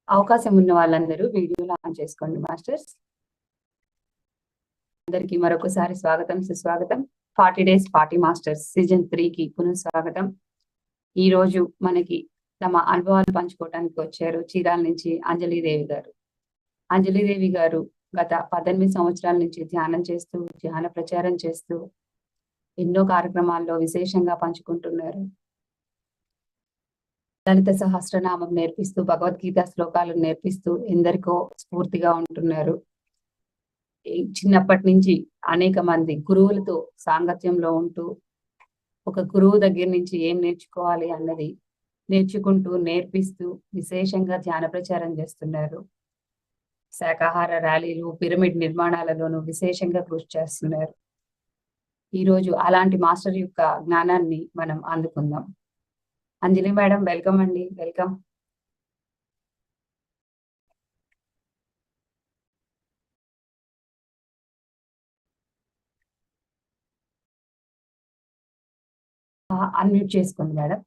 అవకాశం ఉన్న వాళ్ళందరూ వీడియోలు ఆన్ చేసుకోండి మాస్టర్స్. అందరికీ మరొకసారి స్వాగతం, సుస్వాగతం. 40 డేస్ 40 మాస్టర్స్ సీజన్ 3కి పునఃస్వాగతం. ఈ రోజు మనకి తమ అనుభవాలు పంచుకోవడానికి వచ్చారు చీరాల నుంచి అంజలిదేవి గారు. అంజలిదేవి గారు గత 18 సంవత్సరాల నుంచి ధ్యానం చేస్తూ, ధ్యాన ప్రచారం చేస్తూ ఎన్నో కార్యక్రమాల్లో విశేషంగా పంచుకుంటున్నారు. లలిత సహస్రనామం నేర్పిస్తూ, భగవద్గీత శ్లోకాలను నేర్పిస్తూ ఎందరికో స్ఫూర్తిగా ఉంటున్నారు. చిన్నప్పటి నుంచి అనేక మంది గురువులతో సాంగత్యంలో ఉంటూ ఒక గురువు దగ్గర నుంచి ఏం నేర్చుకోవాలి అన్నది నేర్చుకుంటూ, నేర్పిస్తూ విశేషంగా ధ్యాన ప్రచారం చేస్తున్నారు. శాకాహార ర్యాలీలు, పిరమిడ్ నిర్మాణాలలోనూ విశేషంగా కృషి చేస్తున్నారు. ఈరోజు అలాంటి మాస్టర్ యొక్క జ్ఞానాన్ని మనం అందుకుందాం. అంజలి మేడం, వెల్కమ్ అండి. వెల్కమ్. అన్మ్యూట్ చేసుకోండి మేడం.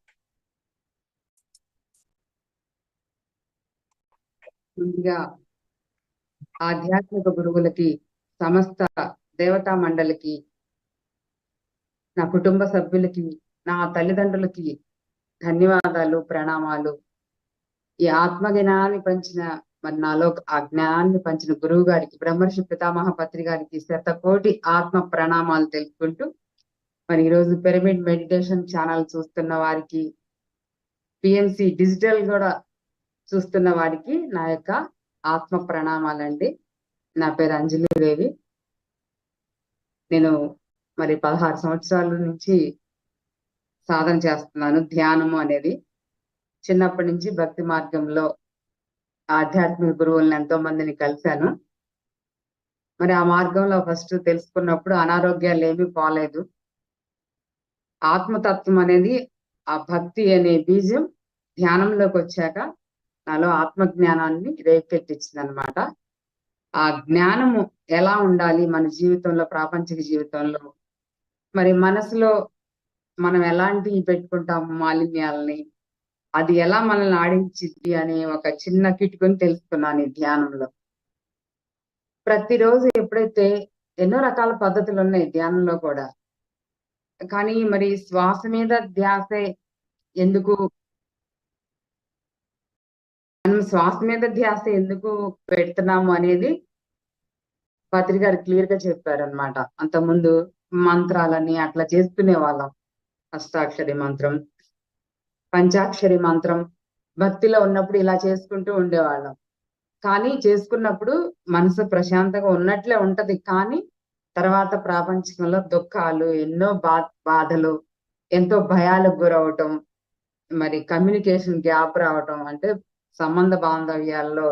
ముందుగా ఆధ్యాత్మిక గురువులకి, సమస్త దేవతా మండలికి, నా కుటుంబ సభ్యులకి, నా తల్లిదండ్రులకి ధన్యవాదాలు, ప్రణామాలు. ఈ ఆత్మజ్ఞానాన్ని పంచిన, మరి నాలో ఆ జ్ఞానాన్ని పంచిన గురువు గారికి, బ్రహ్మర్షి పితామహ పత్రి గారికి 100,000,000 ఆత్మ ప్రణామాలు తెలుపుకుంటూ, మరి ఈరోజు పిరమిడ్ మెడిటేషన్ ఛానల్ చూస్తున్న వారికి, పిఎంసి డిజిటల్ కూడా చూస్తున్న వారికి నా యొక్క ఆత్మ ప్రణామాలండి. నా పేరు అంజలిదేవి. నేను మరి 16 సంవత్సరాల నుంచి సాధన చేస్తున్నాను, ధ్యానము అనేది. చిన్నప్పటి నుంచి భక్తి మార్గంలో ఆధ్యాత్మిక గురువులను ఎంతో మందిని కలిశాను. మరి ఆ మార్గంలో ఫస్ట్ తెలుసుకున్నప్పుడు అనారోగ్యాలు ఏమీ పోలేదు. ఆత్మతత్వం అనేది, ఆ భక్తి అనే బీజం ధ్యానంలోకి వచ్చాక నాలో ఆత్మ జ్ఞానాన్ని రేకెత్తించింది అనమాట. ఆ జ్ఞానము ఎలా ఉండాలి మన జీవితంలో, ప్రాపంచిక జీవితంలో, మరి మనసులో మనం ఎలాంటి పెట్టుకుంటాము మాలిన్యాలని, అది ఎలా మనల్ని ఆడించిద్ది అనే ఒక చిన్న కిటుకుని తెలుసుకున్నాను ఈ ధ్యానంలో. ప్రతిరోజు ఎప్పుడైతే ఎన్నో రకాల పద్ధతులు ఉన్నాయి ధ్యానంలో కూడా, కానీ మరి శ్వాస మీద ధ్యాసే ఎందుకు, మనం శ్వాస మీద ధ్యాస ఎందుకు పెడుతున్నాము అనేది పత్రి గారు క్లియర్ గా చెప్పారనమాట. అంతకుముందు మంత్రాలని అట్లా చేసుకునే వాళ్ళం. అష్టాక్షరి మంత్రం, పంచాక్షరి మంత్రం భక్తిలో ఉన్నప్పుడు ఇలా చేసుకుంటూ ఉండేవాళ్ళం. కానీ చేసుకున్నప్పుడు మనసు ప్రశాంతంగా ఉన్నట్లే ఉంటది, కానీ తర్వాత ప్రాపంచికంలో దుఃఖాలు, ఎన్నో బాధలు, ఎంతో భయాలకు గురవటం, మరి కమ్యూనికేషన్ గ్యాప్ రావటం, అంటే సంబంధ బాంధవ్యాల్లో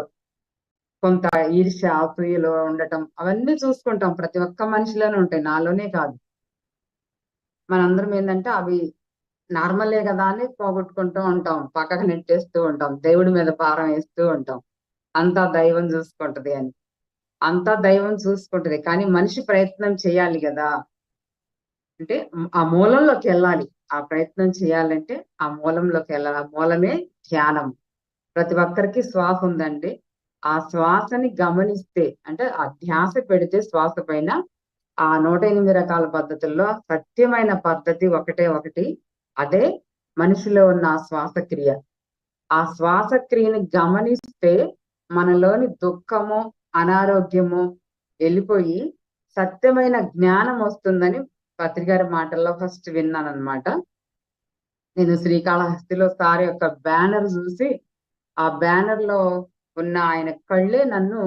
కొంత ఈర్ష్య, అసూయలో ఉండటం, అవన్నీ చూసుకుంటాం. ప్రతి ఒక్క మనిషిలోనే ఉంటాయి, నాలోనే కాదు. మనందరం ఏంటంటే అవి నార్మలే కదా అని పోగొట్టుకుంటూ ఉంటాం, పక్కకు నెట్టేస్తూ ఉంటాం, దేవుడి మీద భారం వేస్తూ ఉంటాం. అంతా దైవం చూసుకుంటది అని. అంతా దైవం చూసుకుంటది, కానీ మనిషి ప్రయత్నం చేయాలి కదా. అంటే ఆ మూలంలోకి వెళ్ళాలి. ఆ ప్రయత్నం చేయాలంటే ఆ మూలంలోకి వెళ్ళాలి. ఆ మూలమే ధ్యానం. ప్రతి ఒక్కరికి శ్వాస ఉందండి. ఆ శ్వాసని గమనిస్తే, అంటే ఆ ధ్యాస పెడితే శ్వాస పైన, ఆ 108 రకాల పద్ధతుల్లో సత్యమైన పద్ధతి ఒకటే ఒకటి, అదే మనిషిలో ఉన్న ఆ శ్వాసక్రియ. ఆ శ్వాసక్రియని గమనిస్తే మనలోని దుఃఖము, అనారోగ్యము వెళ్ళిపోయి సత్యమైన జ్ఞానం వస్తుందని పత్రిగారి మాటల్లో ఫస్ట్ విన్నాను అనమాట. నేను శ్రీకాళహస్తిలో సార్ యొక్క బ్యానర్ చూసి, ఆ బ్యానర్ లో ఉన్న ఆయన కళ్ళే నన్ను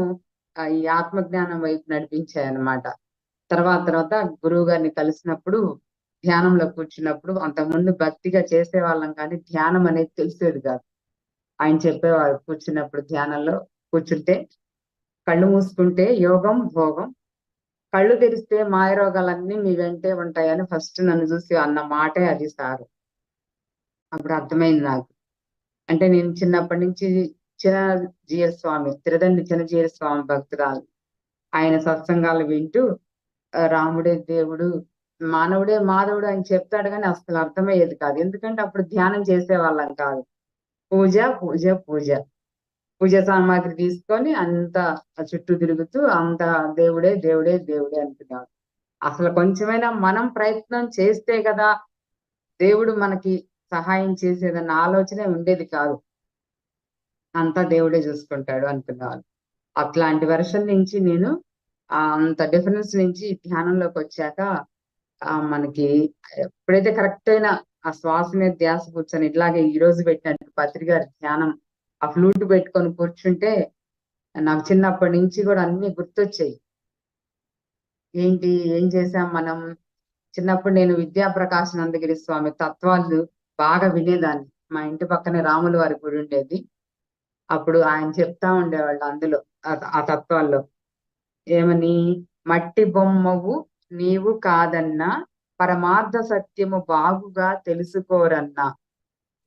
ఈ ఆత్మజ్ఞానం వైపు నడిపించాయన్నమాట. తర్వాత గురువు గారిని కలిసినప్పుడు, ధ్యానంలో కూర్చున్నప్పుడు, అంతకుముందు భక్తిగా చేసేవాళ్ళం కానీ ధ్యానం అనేది తెలిసేది కాదు. ఆయన చెప్పేవారు, కూర్చున్నప్పుడు ధ్యానంలో కూర్చుంటే కళ్ళు మూసుకుంటే యోగం భోగం, కళ్ళు తెరిస్తే మాయరోగాలన్నీ మీ వెంటే ఉంటాయని ఫస్ట్ నన్ను చూసి అన్న మాటే అది సారు. అప్పుడు అర్థమైంది నాకు. అంటే నేను చిన్నప్పటి నుంచి చిన్నజీయ స్వామి, తిరుదండి చిన్నజీయ స్వామి భక్తురాలు. ఆయన సత్సంగాలు వింటూ రాముడే దేవుడు, మానవుడే మాధవుడు అని చెప్తాడు, కానీ అసలు అర్థమయ్యేది కాదు. ఎందుకంటే అప్పుడు ధ్యానం చేసే వాళ్ళం కాదు. పూజ పూజ పూజ. పూజ సామాగ్రి తీసుకొని అంతా చుట్టూ తిరుగుతూ అంతా దేవుడే దేవుడే దేవుడే అనుకునేవాడు. అసలు కొంచెమైనా మనం ప్రయత్నం చేస్తే కదా దేవుడు మనకి సహాయం చేసేదన్న ఆలోచనే ఉండేది కాదు. అంతా దేవుడే చూసుకుంటాడు అనుకునేవాళ్ళు. అట్లాంటి వెర్షన్ నుంచి నేను అంత డిఫరెన్స్ నుంచి ధ్యానంలోకి వచ్చాక మనకి ఎప్పుడైతే కరెక్ట్ అయిన ఆ శ్వాస మీద ధ్యాస కూర్చొని ఇట్లాగే ఈ రోజు పెట్టినట్టు పత్రిక ధ్యానం ఆ ఫ్లూట్ పెట్టుకొని కూర్చుంటే నాకు చిన్నప్పటి నుంచి కూడా అన్ని గుర్తొచ్చాయి. ఏంటి ఏం చేసాం మనం? చిన్నప్పుడు నేను విద్యాప్రకాశానందగిరి స్వామి తత్వాలు బాగా వినేదాన్ని. మా ఇంటి పక్కనే రాముల వారి గుడి ఉండేది. అప్పుడు ఆయన చెప్తా ఉండేవాళ్ళు అందులో ఆ తత్వాల్లో ఏమని, మట్టి బొమ్మవు నీవు కాదన్నా పరమార్థ సత్యము బాగుగా తెలుసుకోరన్నా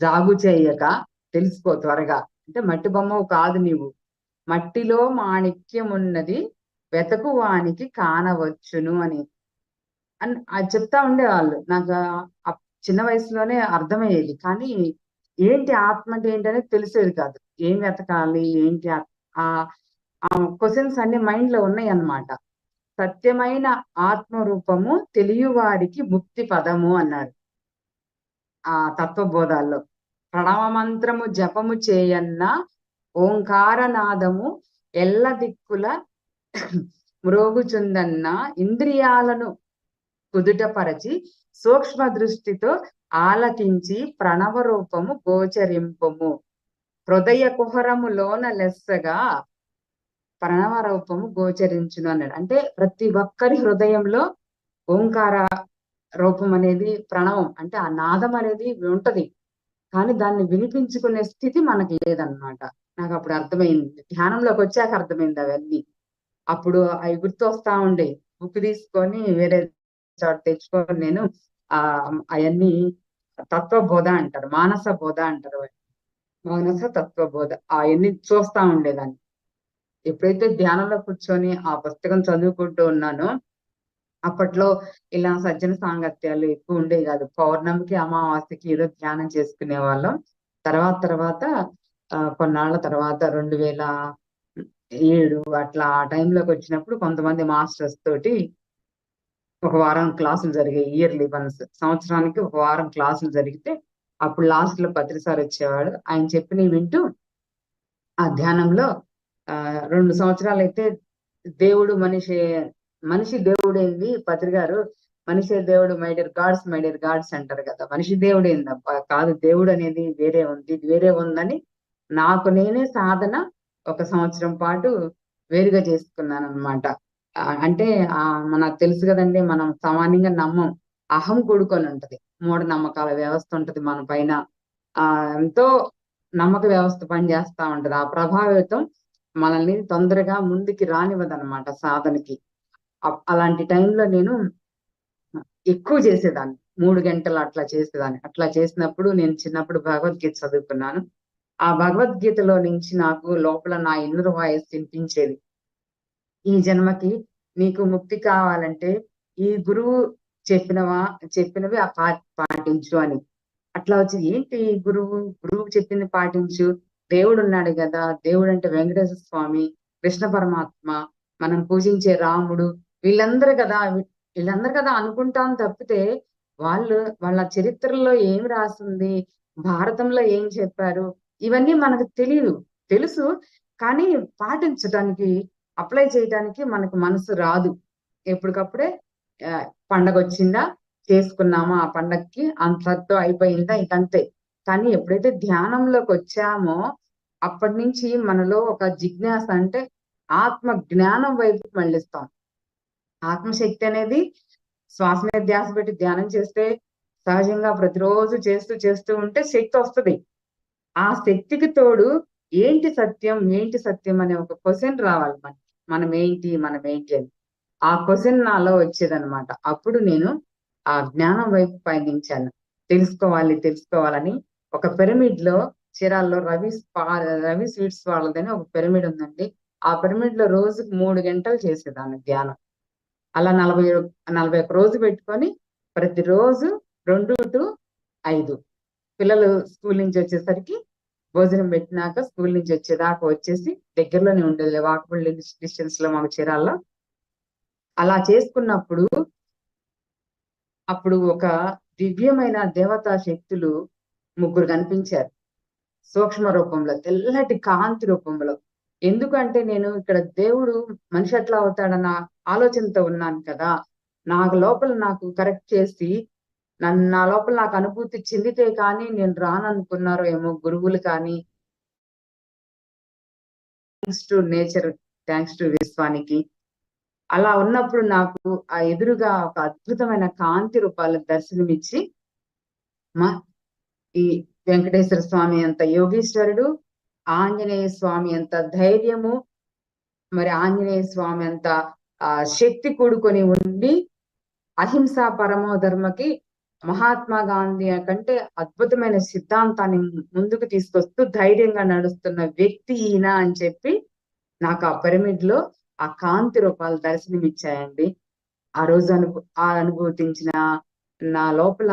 జాగు చేయక తెలుసుకో త్వరగా. అంటే మట్టి బొమ్మవు కాదు నీవు, మట్టిలో మాణిక్యమున్నది వెతకు వానికి కానవచ్చును అని అది చెప్తా ఉండేవాళ్ళు. నాకు చిన్న వయసులోనే అర్థమయ్యేది. కానీ ఏంటి ఆత్మ అంటే ఏంటనేది తెలిసేది కాదు. ఏం వెతకాలి ఏంటి ఆ క్వశ్చన్స్ అన్ని మైండ్ లో ఉన్నాయి అన్నమాట. సత్యమైన ఆత్మరూపము తెలియవారికి ముక్తి పదము అన్నారు ఆ తత్వబోధాల్లో. ప్రణవ మంత్రము జపము చేయన్న ఓంకారనాదము ఎల్ల దిక్కుల మ్రోగుచుందన్న ఇంద్రియాలను కుదుటపరచి సూక్ష్మ దృష్టితో ఆలకించి ప్రణవ రూపము గోచరింపము. హృదయ కుహరములోన లెస్సగా ప్రణవ రూపము గోచరించును అన్నాడు. అంటే ప్రతి ఒక్కరి హృదయంలో ఓంకార రూపం అనేది ప్రణవం అంటే ఆ నాదం అనేది ఉంటది. కానీ దాన్ని వినిపించుకునే స్థితి మనకి లేదనమాట. నాకు అప్పుడు అర్థమైంది. ధ్యానంలోకి వచ్చాక అర్థమైంది అవన్నీ. అప్పుడు అవి గుర్తొస్తా ఉండే. బుక్ తీసుకొని వేరే చోట తెచ్చుకొని నేను అవన్నీ తత్వబోధ అంటారు, మానస బోధ అంటారు, మానస తత్వబోధ అవన్నీ చూస్తా ఉండేదాన్ని. ఎప్పుడైతే ధ్యానంలో కూర్చొని ఆ పుస్తకం చదువుకుంటూ ఉన్నానో అప్పట్లో ఇలా సజ్జన సాంగత్యాలు ఎక్కువ ఉండేవి కాదు. పౌర్ణమికి అమావాస్యకి ఏదో ధ్యానం చేసుకునే వాళ్ళం. తర్వాత కొన్నాళ్ల తర్వాత 2007 అట్లా ఆ టైంలోకి వచ్చినప్పుడు కొంతమంది మాస్టర్స్ తోటి ఒక వారం క్లాసులు జరిగాయి. ఇయర్లీ వన్స్, సంవత్సరానికి ఒక వారం క్లాసులు జరిగితే అప్పుడు లాస్ట్ లో పత్రి సార్ వచ్చేవాడు. ఆయన చెప్పినవి వింటూ ఆ ధ్యానంలో 2 సంవత్సరాలు అయితే దేవుడు మనిషి దేవుడు ఏంది పత్రి గారు, మనిషే దేవుడు, మై డియర్ గాడ్స్ అంటారు కదా. మనిషి దేవుడు ఏందబ్బ, కాదు దేవుడు అనేది వేరే ఉంది, వేరే ఉందని నాకు నేనే సాధన 1 సంవత్సరం పాటు వేరుగా చేసుకున్నాను అనమాట. అంటే మనకు తెలుసు కదండి, మనం సామాన్యంగా నమ్మం. అహం కూడుకొని ఉంటది, మూఢనమ్మకాల వ్యవస్థ ఉంటది మన పైన. ఎంతో నమ్మక వ్యవస్థ పనిచేస్తా ఉంటది. ఆ ప్రభావితం మనల్ని తొందరగా ముందుకి రానివ్వదన్నమాట సాధనకి. అలాంటి టైంలో నేను ఎక్కువ చేసేదాన్ని, 3 గంటలు అట్లా చేసేదాన్ని. అట్లా చేసినప్పుడు నేను చిన్నప్పుడు భగవద్గీత చదువుకున్నాను. ఆ భగవద్గీతలో నుంచి నాకు లోపల నా ఇన్నర్ వాయిస్ వినిపించేది, ఈ జన్మకి నీకు ముక్తి కావాలంటే ఈ గురువు చెప్పినవి పాటించు అని. అట్లా వచ్చి ఏంటి గురువు చెప్పింది పాటించు, దేవుడు ఉన్నాడు కదా, దేవుడు అంటే వెంకటేశ్వర స్వామి, కృష్ణ పరమాత్మ, మనం పూజించే రాముడు, వీళ్ళందరూ కదా అనుకుంటాం తప్పితే వాళ్ళ చరిత్రలో ఏం రాసింది, భారతంలో ఏం చెప్పారు, ఇవన్నీ మనకు తెలుసు కానీ పాటించడానికి, అప్లై చేయడానికి మనకు మనసు రాదు. ఎప్పటికప్పుడే పండగ వచ్చిందా చేసుకున్నామా, ఆ పండగకి అంతతో అయిపోయిందా, ఇంకంతే. కానీ ఎప్పుడైతే ధ్యానంలోకి వచ్చామో అప్పటి నుంచి మనలో ఒక జిజ్ఞాస, అంటే ఆత్మ జ్ఞానం వైపు మళ్ళిస్తాం. ఆత్మశక్తి అనేది శ్వాస మీద ధ్యాస పెట్టి ధ్యానం చేస్తే సహజంగా ప్రతిరోజు చేస్తూ ఉంటే శక్తి వస్తుంది. ఆ శక్తికి తోడు ఏంటి సత్యం అనే ఒక క్వశ్చన్ రావాలి మనం ఏంటి అని. ఆ క్వశ్చన్ నాలో వచ్చేదనమాట. అప్పుడు నేను ఆ జ్ఞానం వైపు పయనించాను. తెలుసుకోవాలని ఒక పిరమిడ్ లో చీరాల్లో రవి స్వీట్స్ వాళ్ళదని ఒక పిరమిడ్ ఉందండి. ఆ పిరమిడ్ లో రోజుకు 3 గంటలు చేసేదాన్ని ధ్యానం. అలా 41 రోజు పెట్టుకొని ప్రతిరోజు 2 to 5 పిల్లలు స్కూల్ నుంచి వచ్చేసరికి భోజనం పెట్టినాక స్కూల్ నుంచి వచ్చేదాకా వచ్చేసి దగ్గరలోనే ఉండేది, వాకబుల్ డిస్టెన్స్ లో మాకు చీరాల్లో. అలా చేసుకున్నప్పుడు అప్పుడు ఒక దివ్యమైన దేవతా శక్తులు ముగ్గురు కనిపించారు సూక్ష్మ రూపంలో, తెల్లటి కాంతి రూపంలో. ఎందుకంటే నేను ఇక్కడ దేవుడు మనిషి ఎట్లా అవుతాడన్న ఆలోచనతో ఉన్నాను కదా, నాకు లోపల నాకు కరెక్ట్ చేసి నా లోపల నాకు అనుభూతి చెందితే కానీ నేను రాననుకున్నారో ఏమో గురువులు కానీ. Thanks to nature, thanks to విశ్వానికి. అలా ఉన్నప్పుడు నాకు ఆ ఎదురుగా ఒక అద్భుతమైన కాంతి రూపాలు దర్శనమిచ్చి, మా ఈ వెంకటేశ్వర స్వామి అంత యోగీశ్వరుడు, ఆంజనేయ స్వామి అంత ధైర్యము, మరి ఆంజనేయ స్వామి అంత శక్తి కూడుకొని ఉండి, అహింసా పరమో ధర్మకి మహాత్మా గాంధీ కంటే అద్భుతమైన సిద్ధాంతాన్ని ముందుకు తీసుకొస్తూ ధైర్యంగా నడుస్తున్న వ్యక్తి ఈయన అని చెప్పి నాకు ఆ పిరమిడ్ లో ఆ కాంతి రూపాలు దర్శనమిచ్చాయండి. ఆ రోజు అనుభూతించిన నా లోపల,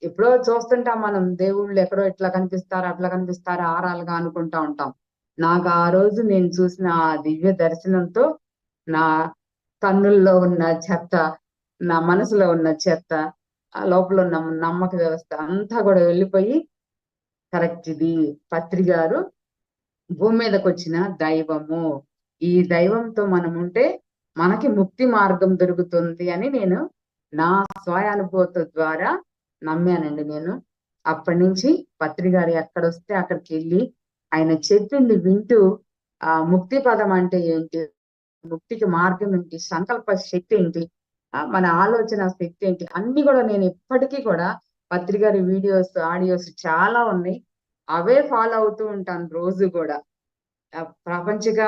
ఎప్పుడో చూస్తుంటాం మనం దేవుళ్ళు ఎక్కడో ఇట్లా కనిపిస్తారు అట్లా కనిపిస్తారు ఆరాలుగా అనుకుంటా ఉంటాం. నాకు ఆ రోజు నేను చూసిన ఆ దివ్య దర్శనంతో నా కన్నుల్లో ఉన్న చెత్త, నా మనసులో ఉన్న చెత్త, ఆ లోపల ఉన్న నమ్మక వ్యవస్థ అంతా కూడా వెళ్ళిపోయి, కరెక్ట్ ఇది పత్రి గారు భూమి మీదకి వచ్చిన దైవము, ఈ దైవంతో మనం ఉంటే మనకి ముక్తి మార్గం దొరుకుతుంది అని నేను నా స్వయానుభూతి ద్వారా నమ్మానండి. నేను అప్పటి నుంచి పత్రి గారు ఎక్కడొస్తే అక్కడికి వెళ్ళి ఆయన చెప్పింది వింటూ, ఆ ముక్తి పదం అంటే ఏంటి, ముక్తికి మార్గం ఏంటి, సంకల్ప శక్తి ఏంటి, మన ఆలోచన శక్తి ఏంటి, అన్ని కూడా నేను ఇప్పటికీ కూడా పత్రి గారి వీడియోస్ ఆడియోస్ చాలా ఉన్నాయి, అవే ఫాలో అవుతూ ఉంటాను రోజు కూడా. ప్రపంచిక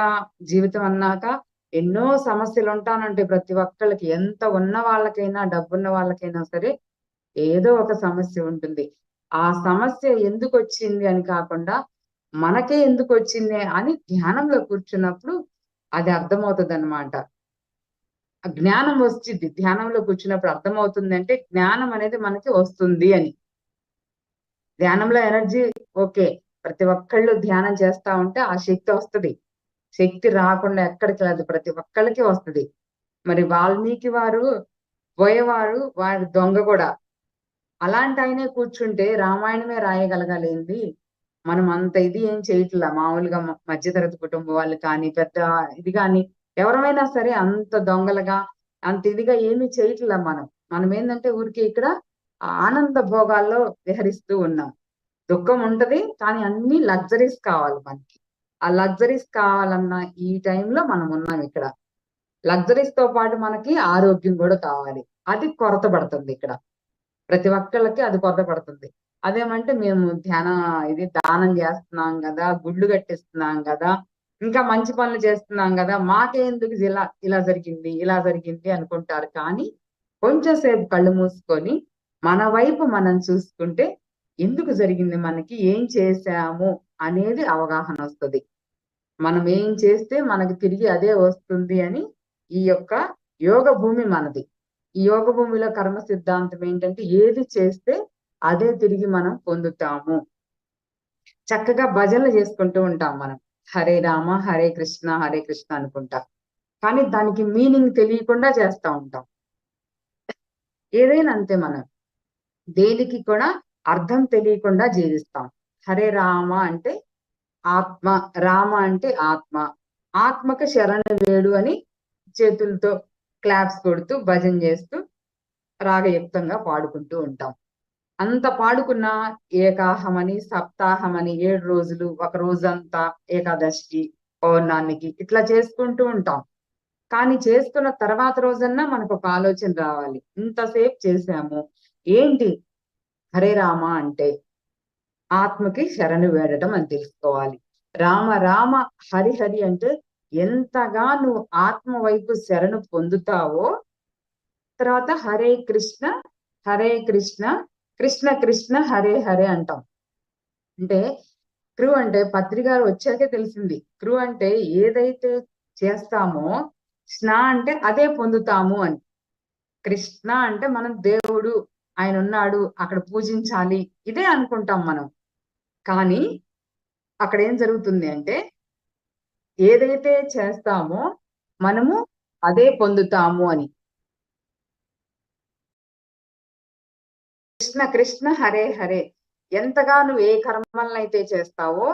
జీవితం అన్నాక ఎన్నో సమస్యలు ఉంటానంటే ప్రతి ఒక్కళ్ళకి, ఎంత ఉన్న వాళ్ళకైనా డబ్బున్న వాళ్ళకైనా సరే ఏదో ఒక సమస్య ఉంటుంది. ఆ సమస్య ఎందుకు వచ్చింది అని కాకుండా మనకే ఎందుకు వచ్చింది అని ధ్యానంలో కూర్చున్నప్పుడు అది అర్థమవుతుంది అనమాట. జ్ఞానం వచ్చింది ధ్యానంలో కూర్చున్నప్పుడు, అర్థమవుతుంది అంటే జ్ఞానం అనేది మనకి వస్తుంది అని. ధ్యానంలో ఎనర్జీ ఓకే, ప్రతి ఒక్కళ్ళు ధ్యానం చేస్తా ఉంటే ఆ శక్తి వస్తుంది. శక్తి రాకుండా ఎక్కడికి లేదు, ప్రతి ఒక్కళ్ళకి వస్తుంది. మరి వాల్మీకి వారు పోయేవారు, వారి దొంగ కూడా. అలాంటి ఆయనే కూర్చుంటే రామాయణమే రాయగలగాలేంది. మనం అంత ఇది ఏం చేయట్లా, మామూలుగా మధ్యతరగతి కుటుంబం వాళ్ళు కానీ పెద్ద ఇది కానీ ఎవరైనా సరే అంత దొంగలుగా అంత ఇదిగా ఏమీ చేయట్లా. మనం ఏంటంటే ఊరికి ఇక్కడ ఆనంద భోగాల్లో విహరిస్తూ ఉన్నాం. దుఃఖం ఉంటది కానీ అన్ని లగ్జరీస్ కావాలి మనకి. ఆ లగ్జరీస్ కావాలన్న ఈ టైంలో మనం ఉన్నాం ఇక్కడ. లగ్జరీస్ తో పాటు మనకి ఆరోగ్యం కూడా కావాలి, అది కొరత పడుతుంది ఇక్కడ. ప్రతి ఒక్కళ్ళకి అది కొరత పడుతుంది. అదేమంటే మేము దానం చేస్తున్నాం కదా, గుళ్ళు కట్టిస్తున్నాం కదా, ఇంకా మంచి పనులు చేస్తున్నాం కదా, మాకెందుకు ఇలా జరిగింది అనుకుంటారు. కానీ కొంచెం సేపు కళ్ళు మూసుకొని మన వైపు మనం చూసుకుంటే ఎందుకు జరిగింది, మనకి ఏం చేశాము అనేది అవగాహన వస్తుంది. మనం ఏం చేస్తే మనకి తిరిగి అదే వస్తుంది అని ఈ యొక్క యోగ భూమి మనది. ఈ యోగ భూమిలో కర్మ సిద్ధాంతం ఏంటంటే ఏది చేస్తే అదే తిరిగి మనం పొందుతాము. చక్కగా భజనలు చేసుకుంటూ ఉంటాం మనం, హరే రామ హరే కృష్ణ అనుకుంటా. కానీ దానికి మీనింగ్ తెలియకుండా చేస్తా ఉంటాం. ఏదైనా అంతే, మనం దేనికి కూడా అర్థం తెలియకుండా జీవిస్తాం. హరే రామ అంటే ఆత్మ, రామ అంటే ఆత్మ, ఆత్మకు శరణు వేడు అని చేతులతో క్లాప్స్ కొడుతూ భజన చేస్తూ రాగయుక్తంగా పాడుకుంటూ ఉంటాం. అంత పాడుకున్న ఏకాహమని సప్తాహమని 7 రోజులు, ఒక రోజంతా ఏకాదశికి పౌర్ణానికి ఇట్లా చేసుకుంటూ ఉంటాం. కానీ చేసుకున్న తర్వాత రోజన్నా మనకు ఒక ఆలోచన రావాలి, ఇంతసేపు చేసాము ఏంటి, హరే రామ అంటే ఆత్మకి శరణు వేడటం అని తెలుసుకోవాలి. రామ రామ హరి హరి అంటే ఎంతగా నువ్వు ఆత్మ వైపు శరణు పొందుతావో, తర్వాత హరే కృష్ణ కృష్ణ కృష్ణ హరే హరే అంటాం. అంటే క్రూ అంటే పత్రికారు వచ్చాకే తెలిసింది, క్రూ అంటే ఏదైతే చేస్తామో, స్న అంటే అదే పొందుతాము అని. కృష్ణ అంటే మనం దేవుడు, ఆయన ఉన్నాడు అక్కడ పూజించాలి, ఇదే అనుకుంటాం మనం. కానీ అక్కడ ఏం జరుగుతుంది అంటే ఏదైతే చేస్తామో మనము అదే పొందుతాము అని. కృష్ణ కృష్ణ హరే హరే, ఎంతగా నువ్వు ఏ కర్మలనైతే చేస్తావో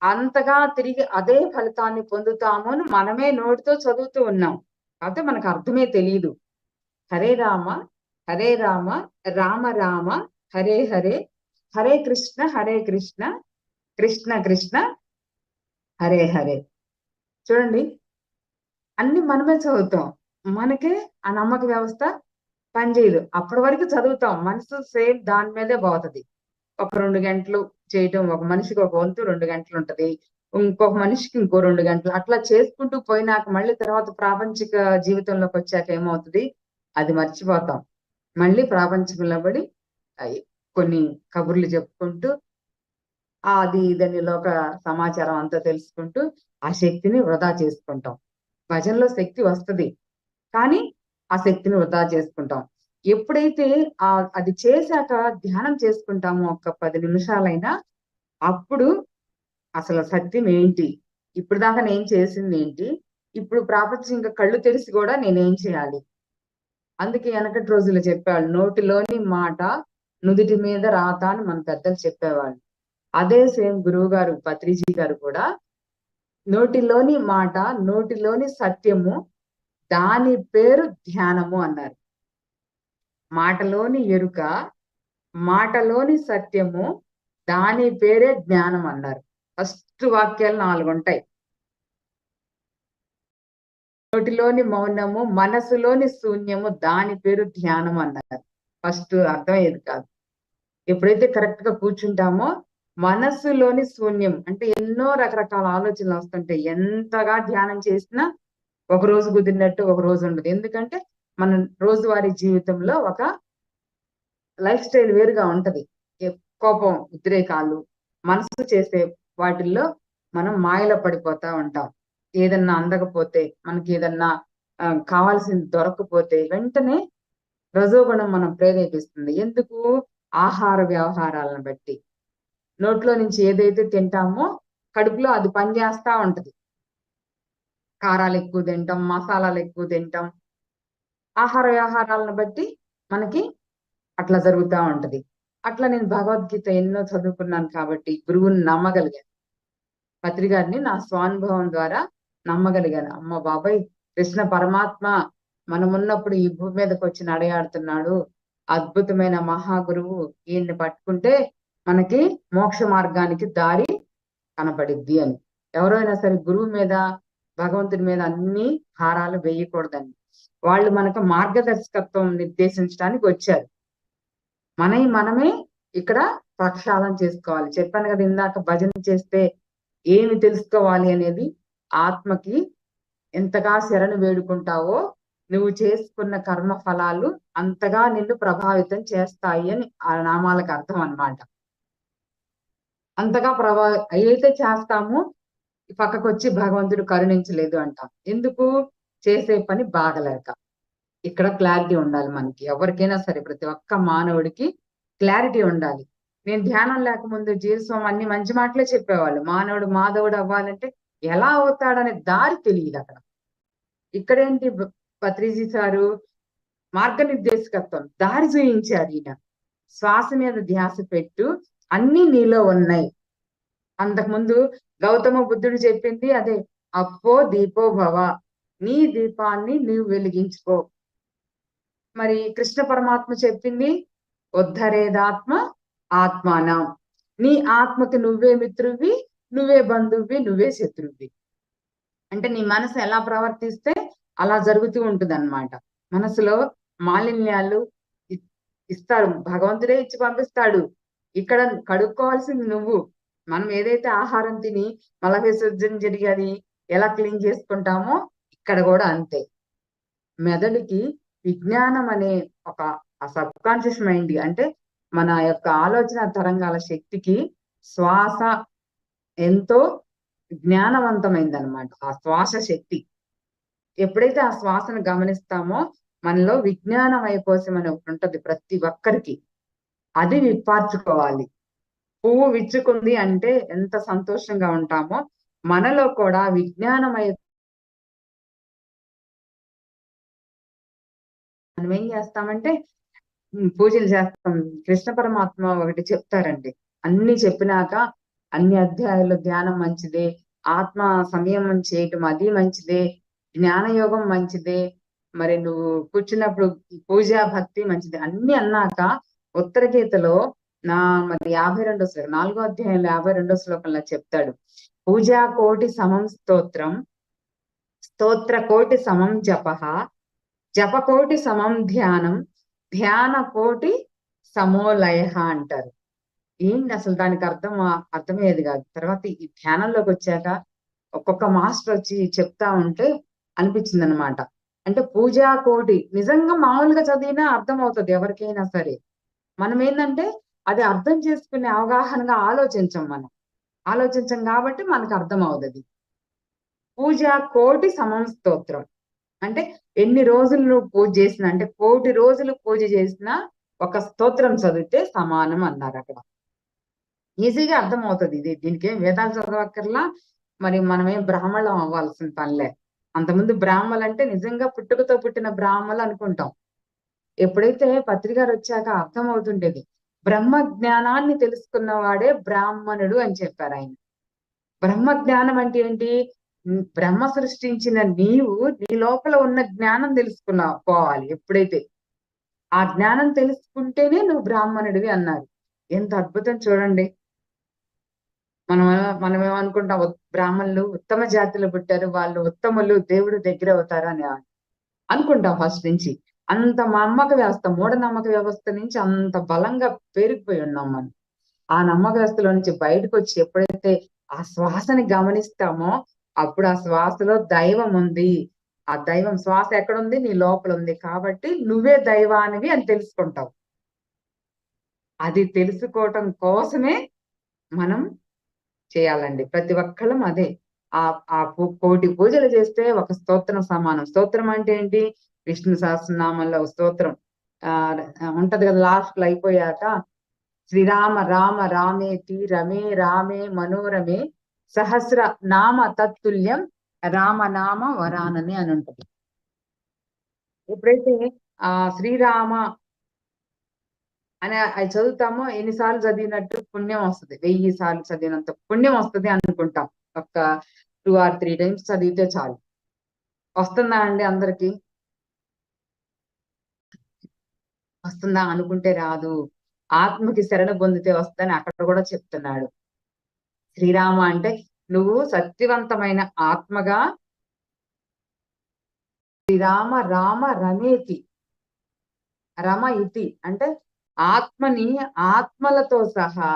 అంతగా తిరిగి అదే ఫలితాన్ని పొందుతాము అని మనమే నోటితో చదువుతూ ఉన్నాం, కాకపోతే మనకు అర్థమే తెలియదు. హరే రామ రామ రామ హరే హరే, హరే కృష్ణ కృష్ణ కృష్ణ హరే హరే. చూడండి, అన్ని మనమే చదువుతాం, మనకే ఆ నమ్మక వ్యవస్థ పనిచేయదు. అప్పటి వరకు చదువుతాం, మనసు సేమ్ దాని మీదే పోతుంది. ఒక 2 గంటలు చేయటం, ఒక మనిషికి ఒక వంతు 2 గంటలు ఉంటది, ఇంకొక మనిషికి ఇంకో 2 గంటలు, అట్లా చేసుకుంటూ పోయినాక మళ్ళీ తర్వాత ప్రాపంచిక జీవితంలోకి వచ్చాక ఏమవుతుంది, అది మర్చిపోతాం. మళ్ళీ ప్రాపంచికంలో పడి కొన్ని కబుర్లు చెప్పుకుంటూ అది ఇదని లోక సమాచారం అంతా తెలుసుకుంటూ ఆ శక్తిని వృధా చేసుకుంటాం. భజనలో శక్తి వస్తుంది, కానీ ఆ శక్తిని వృధా చేసుకుంటాం. ఎప్పుడైతే అది చేశాక ధ్యానం చేసుకుంటామో ఒక్క 10 నిమిషాలైనా, అప్పుడు అసలు సత్యం ఏంటి, ఇప్పుడు దాకా నేను చేసింది ఏంటి, ఇప్పుడు ప్రపంచం ఇంకా కళ్ళు తెరిచి కూడా నేనేం చేయాలి. అందుకే వెనకటి రోజుల్లో చెప్పేవాళ్ళు, నోటిలోని మాట నుదుటి మీద రాత అని మన పెద్దలు చెప్పేవాళ్ళు. అదే సేమ్ గురువు గారు పత్రిజీ గారు కూడా నోటిలోని మాట, నోటిలోని సత్యము, దాని పేరు ధ్యానము అన్నారు. మాటలోని ఎరుక, మాటలోని సత్యము, దాని పేరే జ్ఞానం అన్నారు. ఫస్ట్ వాక్యాలు 4 ఉంటాయి. నోటిలోని మౌనము, మనసులోని శూన్యము, దాని పేరు ధ్యానం అన్నారు. ఫస్ట్ అర్థమయ్యేది కాదు. ఎప్పుడైతే కరెక్ట్ గా కూర్చుంటామో, మనస్సులోని శూన్యం అంటే ఎన్నో రకరకాల ఆలోచనలు వస్తుంటాయి. ఎంతగా ధ్యానం చేసినా ఒక రోజు కుదిరినట్టు ఒక రోజు ఉండదు. ఎందుకంటే మన రోజువారీ జీవితంలో ఒక లైఫ్ స్టైల్ వేరుగా ఉంటది. కోపం, ఉద్రేకాలు, మనసు చేసే వాటిల్లో మనం మాయలో పడిపోతా ఉంటాం. ఏదన్నా అందకపోతే, మనకి ఏదన్నా కావాల్సింది దొరకకపోతే వెంటనే రజోగుణం మనం ప్రేరేపిస్తుంది. ఎందుకు? ఆహార వ్యవహారాలను బట్టి. నోట్లో నుంచి ఏదైతే తింటామో కడుపులో అది పనిచేస్తా ఉంటది. కారాలు ఎక్కువ తింటాం, మసాలాలు ఎక్కువ తింటాం, ఆహార వ్యవహారాలను బట్టి మనకి అట్లా జరుగుతూ ఉంటది. అట్లా నేను భగవద్గీత ఎన్నో చదువుకున్నాను కాబట్టి గురువుని నమ్మగలిగాను. పత్రిగారిని నా స్వానుభవం ద్వారా నమ్మగలిగాను. అమ్మ బాబాయ్, కృష్ణ పరమాత్మ మనమున్నప్పుడు ఈ భూమి మీదకి వచ్చి నడయాడుతున్నాడు, అద్భుతమైన మహాగురువు, ఈయన్ని పట్టుకుంటే మనకి మోక్ష మార్గానికి దారి కనపడిద్ది అని. ఎవరైనా సరే గురువు మీద, భగవంతుడి మీద అన్ని హారాలు వేయకూడదండి. వాళ్ళు మనకు మార్గదర్శకత్వం నిర్దేశించడానికి వచ్చారు. మనమే ఇక్కడ ప్రక్షాళన చేసుకోవాలి. చెప్పాను కదా ఇందాక, భజన చేస్తే ఏమి తెలుసుకోవాలి అనేది, ఆత్మకి ఎంతగా శరణు వేడుకుంటావో నువ్వు చేసుకున్న కర్మ ఫలాలు అంతగా నిన్ను ప్రభావితం చేస్తాయి అని ఆ నామాలకు అర్థం అన్నమాట. అంతగా ఏదైతే చేస్తామో పక్కకు వచ్చి భగవంతుడు కరుణించలేదు అంటాం. ఎందుకు? చేసే పని బాగలేక. ఇక్కడ క్లారిటీ ఉండాలి మనకి, ఎవరికైనా సరే, ప్రతి ఒక్క మానవుడికి క్లారిటీ ఉండాలి. నేను ధ్యానం లేకముందు జీవస్వామి అన్ని మంచి మాటలే చెప్పేవాళ్ళు. మానవుడు మాధవుడు అవ్వాలంటే ఎలా అవుతాడనే దారి తెలియదు అక్కడ. ఇక్కడేంటి, పత్రిజీ సారు మార్గనిర్దేశకత్వం, దారి చూయించారు. ఈయన శ్వాస మీద ధ్యాస పెట్టు, అన్ని నీలో ఉన్నాయి. అంతకుముందు గౌతమ బుద్ధుడు చెప్పింది అదే, అప్పో దీపో భవ, నీ దీపాన్ని నీవు వెలిగించుకో. మరి కృష్ణ పరమాత్మ చెప్పింది ఉద్ధరేదాత్మ ఆత్మానం, నీ ఆత్మకి నువ్వే మిత్రువి, నువ్వే బంధువి, నువ్వే శత్రువి. అంటే నీ మనసు ఎలా ప్రవర్తిస్తే అలా జరుగుతూ ఉంటుంది అన్నమాట. మనసులో మాలిన్యాలు ఇస్తారు, భగవంతుడే ఇచ్చి పంపిస్తాడు. ఇక్కడ కడుక్కోవాల్సింది నువ్వు. మనం ఏదైతే ఆహారం తిని మల విసర్జన జరిగేది ఎలా క్లీన్ చేసుకుంటామో ఇక్కడ కూడా అంతే. మెదడుకి విజ్ఞానం అనే ఒక సబ్ కాన్షియస్ మైండ్, అంటే మన యొక్క ఆలోచన తరంగాల శక్తికి శ్వాస ఎంతో జ్ఞానవంతమైంది అనమాట. ఆ శ్వాస శక్తి ఎప్పుడైతే ఆ శ్వాసను గమనిస్తామో మనలో విజ్ఞానం అయిపోసం అని ఒకటి ఉంటది ప్రతి ఒక్కరికి. అది విప్పార్చుకోవాలి. పువ్వు విచ్చుకుంది అంటే ఎంత సంతోషంగా ఉంటామో, మనలో కూడా విజ్ఞానమయ మనం ఏం చేస్తామంటే పూజలు చేస్తాం. కృష్ణ పరమాత్మ ఒకటి చెప్తారండి. అన్ని చెప్పినాక అన్ని అధ్యాయాలు ధ్యానం మంచిదే, ఆత్మ సంయమనం చేయటం అది మంచిదే, జ్ఞానయోగం మంచిదే, మరి నువ్వు కూర్చున్నప్పుడు పూజ భక్తి మంచిది అన్ని అన్నాక ఉత్తర గీతలో మరి 52వ శ్లోకం 4వ అధ్యాయంలో 52వ శ్లోకంలో చెప్తాడు, పూజా కోటి సమం స్తోత్రం, స్తోత్ర కోటి సమం జపః, జపకోటి సమం ధ్యానం, ధ్యాన కోటి సమోలయ అంటారు. ఏంటి అసలు దానికి అర్థమయ్యేది కాదు. తర్వాత ఈ ధ్యానంలోకి వచ్చాక ఒక్కొక్క మాస్టర్ వచ్చి చెప్తా ఉంటే అనిపించింది అనమాట. అంటే పూజా కోటి నిజంగా మామూలుగా చదివినా అర్థం అవుతుంది ఎవరికైనా సరే. మనం ఏంటంటే అది అర్థం చేసుకునే అవగాహనగా ఆలోచించం కాబట్టి మనకు అర్థం అవుతుంది. పూజా కోటి సమం స్తోత్రం అంటే ఎన్ని రోజులు నువ్వు పూజ చేసినా, అంటే 1,000,000 రోజులు పూజ చేసినా ఒక స్తోత్రం చదివితే సమానం అన్నారు అక్కడ. ఈజీగా అర్థం అవుతుంది. దీనికి ఏం వేదాలు చదవక్కర్లా, మరి మనమేం బ్రాహ్మణం అవ్వాల్సిన పనిలే. అంతకుముందు బ్రాహ్మలు అంటే నిజంగా పుట్టుకతో పుట్టిన బ్రాహ్మలు అనుకుంటాం. ఎప్పుడైతే పత్రికారు వచ్చాక అర్థం అవుతుండేది, బ్రహ్మ జ్ఞానాన్ని తెలుసుకున్న వాడే బ్రాహ్మణుడు అని చెప్పారు ఆయన. బ్రహ్మ జ్ఞానం అంటే ఏంటి? బ్రహ్మ సృష్టించిన నీవు నీ లోపల ఉన్న జ్ఞానం పోవాలి. ఎప్పుడైతే ఆ జ్ఞానం తెలుసుకుంటేనే నువ్వు బ్రాహ్మణుడివి అన్నారు. ఎంత అద్భుతం చూడండి. మనం ఏమనుకుంటాం, బ్రాహ్మణులు ఉత్తమ జాతిలో పుట్టారు, వాళ్ళు ఉత్తములు, దేవుడు దగ్గర అవుతారు అని అనుకుంటాం ఫస్ట్ నుంచి. అంత నమ్మక వ్యవస్థ, మూఢనమ్మక వ్యవస్థ నుంచి అంత బలంగా పేరుకుపోయి ఉన్నాం మనం. ఆ నమ్మక వ్యవస్థలో నుంచి బయటకు వచ్చి ఎప్పుడైతే ఆ శ్వాసని గమనిస్తామో అప్పుడు ఆ శ్వాసలో దైవం ఉంది. ఆ దైవం శ్వాస ఎక్కడుంది? నీ లోపల ఉంది. కాబట్టి నువ్వే దైవానివి అని తెలుసుకుంటావు. అది తెలుసుకోవటం కోసమే మనం చేయాలండి. ప్రతి ఒక్కళ్ళం అదే. ఆ 1,000,000 పూజలు చేస్తే ఒక స్తోత్రం సమానం. స్తోత్రం అంటే ఏంటి? విష్ణు సహస్రనామంలో స్తోత్రం ఉంటది కదా, లాస్ట్ లో అయిపోయాక శ్రీరామ రామ రామేతి రమే రామే మనోరమే సహస్ర నామ తత్తుల్యం రామనామ వరానని అని ఉంటది. ఎప్పుడైతే శ్రీరామ అని అది చదువుతామో ఎన్నిసార్లు చదివినట్టు పుణ్యం వస్తుంది. 1000 సార్లు చదివినంత పుణ్యం వస్తుంది అనుకుంటాం. ఒక 2 or 3 times చదివితే చాలు. వస్తుందా అండి అందరికి? వస్తుందా అనుకుంటే రాదు. ఆత్మకి శరణ పొందితే వస్తుందని అక్కడ కూడా చెప్తున్నాడు. శ్రీరామ అంటే నువ్వు సత్యవంతమైన ఆత్మగా, శ్రీరామ రామ రమేతి, రమ ఇతి అంటే ఆత్మని ఆత్మలతో సహా,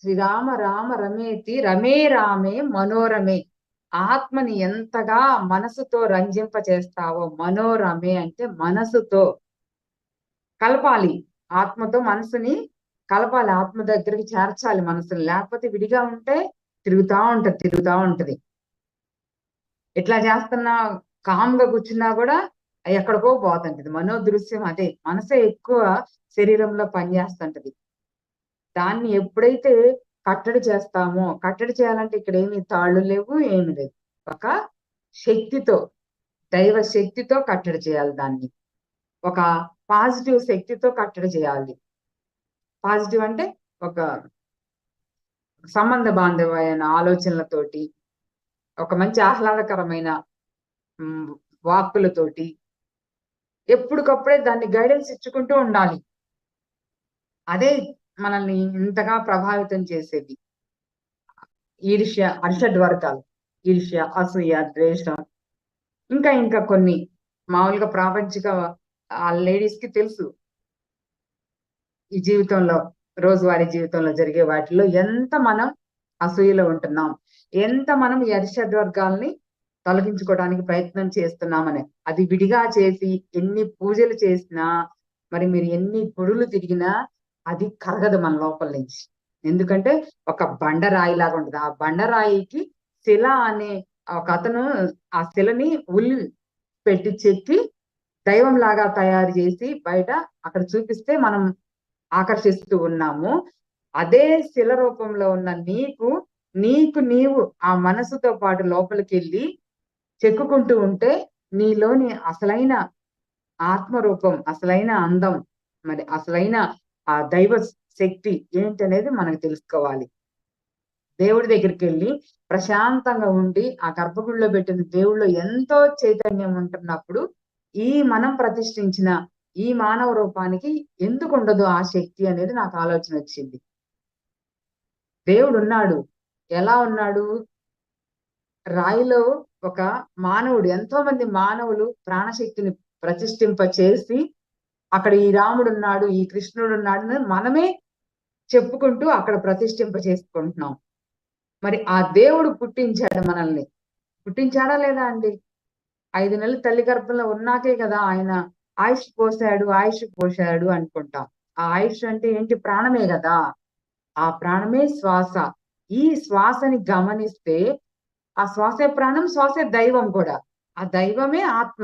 శ్రీరామ రామ రమేతి రమే రామే మనోరమే, ఆత్మని ఎంతగా మనసుతో రంజింప చేస్తావో, మనోరమే అంటే మనసుతో కలపాలి, ఆత్మతో మనసుని కలపాలి, ఆత్మ దగ్గరికి చేర్చాలి మనసుని. లేకపోతే విడిగా ఉంటే తిరుగుతా ఉంటది. ఇట్లా చేస్తున్నా కామ్గా కూర్చున్నా కూడా ఎక్కడికో పోతుంటది. మనోదృశ్యం అదే. మనసే ఎక్కువ శరీరంలో పనిచేస్తుంటది. దాన్ని ఎప్పుడైతే కట్టడి చేస్తామో, కట్టడి చేయాలంటే ఇక్కడ ఏమి తాళ్ళు లేవు, ఏమి లేదు. ఒక శక్తితో, దైవ శక్తితో కట్టడి చేయాలి దాన్ని. ఒక పాజిటివ్ శక్తితో కట్టడి చేయాలి. పాజిటివ్ అంటే ఒక సంబంధ బాంధవ్యమైన ఆలోచనలతోటి, ఒక మంచి ఆహ్లాదకరమైన వాక్కులతోటి ఎప్పటికప్పుడే దాన్ని గైడెన్స్ ఇచ్చుకుంటూ ఉండాలి. అదే మనల్ని ఇంతగా ప్రభావితం చేసేది. ఈర్ష్య, అరిషడ్ వర్గాలు, ఈర్ష్య, అసూయ, ద్వేషం, ఇంకా కొన్ని మామూలుగా ప్రాపంచిక లేడీస్ కి తెలుసు. ఈ జీవితంలో, రోజువారీ జీవితంలో జరిగే వాటిలో ఎంత మనం అసూయలో ఉంటున్నాం, ఎంత మనం ఈ అరిషడ్ వర్గాల్ని తొలగించుకోవడానికి ప్రయత్నం చేస్తున్నామని. అది విడిగా చేసి ఎన్ని పూజలు చేసినా, మరి మీరు ఎన్ని గుడులు తిరిగినా అది కరగదు మన లోపల నుంచి. ఎందుకంటే ఒక బండరాయి లాగా ఉంటుంది. ఆ బండరాయికి శిల అనే ఒక అతను ఆ శిలని ఉల్లి పెట్టి చెక్కి దైవం లాగా తయారు చేసి బయట అక్కడ చూపిస్తే మనం ఆకర్షిస్తూ ఉన్నామో అదే శిల రూపంలో ఉన్న నీకు నీవు ఆ మనసుతో పాటు లోపలికి వెళ్ళి చెక్కుకుంటూ ఉంటే నీలోని అసలైన ఆత్మరూపం, అసలైన అందం, మరి అసలైన ఆ దైవ శక్తి ఏంటనేది మనకు తెలుసుకోవాలి. దేవుడి దగ్గరికి వెళ్ళి ప్రశాంతంగా ఉండి ఆ గర్భగుడిలో పెట్టిన దేవుళ్ళో ఎంతో చైతన్యం ఉంటున్నప్పుడు మనం ప్రతిష్ఠించిన ఈ మానవ రూపానికి ఎందుకు ఉండదు ఆ శక్తి అనేది నాకు ఆలోచన వచ్చింది. దేవుడు ఉన్నాడు. ఎలా ఉన్నాడు? రాయిలో ఒక మానవుడు, ఎంతో మంది మానవులు ప్రాణశక్తిని ప్రతిష్ఠింప చేసి అక్కడ ఈ రాముడు ఉన్నాడు, ఈ కృష్ణుడు ఉన్నాడు మనమే చెప్పుకుంటూ అక్కడ ప్రతిష్ఠింప చేసుకుంటున్నాం. మరి ఆ దేవుడు పుట్టించాడు మనల్ని. పుట్టించాడా లేదా అండి? 5 నెలలు తల్లి గర్భంలో ఉన్నాకే కదా ఆయన ఆయుష్ పోశాడు అనుకుంటాం. ఆ ఆయుష్ అంటే ఏంటి? ప్రాణమే కదా. ఆ ప్రాణమే శ్వాస. ఈ శ్వాసని గమనిస్తే ఆ శ్వాసే ప్రాణం, శ్వాసే దైవం కూడా. ఆ దైవమే ఆత్మ.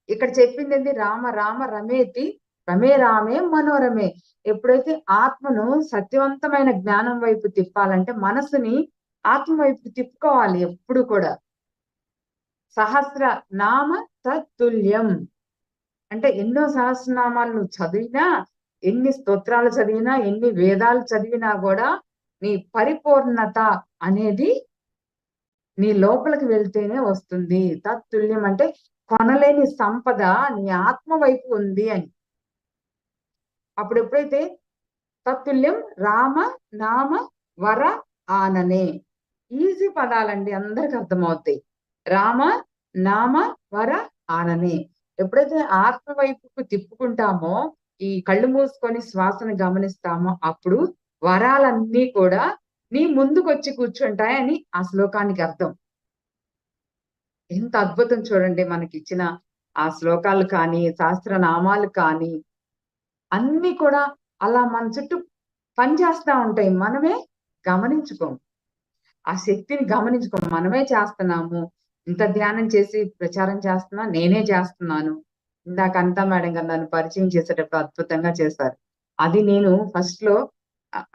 ఇక్కడ చెప్పింది ఏంటి? రామ రామ రమేతి రమే రామే మనోరమే. ఎప్పుడైతే ఆత్మను సత్యవంతమైన జ్ఞానం వైపు తిప్పాలంటే మనసుని ఆత్మ వైపు తిప్పుకోవాలి ఎప్పుడు కూడా. సహస్ర నామ తత్తుల్యం అంటే ఎన్నో సహస్రనామాలు నువ్వు చదివినా, ఎన్ని స్తోత్రాలు చదివినా, ఎన్ని వేదాలు చదివినా కూడా నీ పరిపూర్ణత అనేది నీ లోపలికి వెళ్తేనే వస్తుంది. తత్తుల్యం అంటే కొనలేని సంపద నీ ఆత్మ వైపు ఉంది అని. అప్పుడు ఎప్పుడైతే తత్తుల్యం రామ నామ వర ఆననే, ఈజీ పదాలండి, అందరికి అర్థమవుతాయి. రామ నామ వర ఆననే. ఎప్పుడైతే ఆత్మ వైపుకు తిప్పుకుంటామో, ఈ కళ్ళు మూసుకొని శ్వాసను గమనిస్తామో అప్పుడు వరాలన్నీ కూడా నీ ముందుకు వచ్చి కూర్చుంటాయని ఆ శ్లోకానికి అర్థం. ఎంత అద్భుతం చూడండి, మనకి ఇచ్చిన ఆ శ్లోకాలు కానీ, శాస్త్రనామాలు కానీ అన్ని కూడా అలా మన చుట్టూ పనిచేస్తా ఉంటాయి. మనమే గమనించుకోం. ఆ శక్తిని గమనించుకోం. మనమే చేస్తున్నాము. ఇంత ధ్యానం చేసి ప్రచారం చేస్తున్నా, నేనే చేస్తున్నాను. ఇందాక అనితా మేడం గారు నన్ను పరిచయం చేసేటప్పుడు అద్భుతంగా చేశారు. అది నేను ఫస్ట్ లో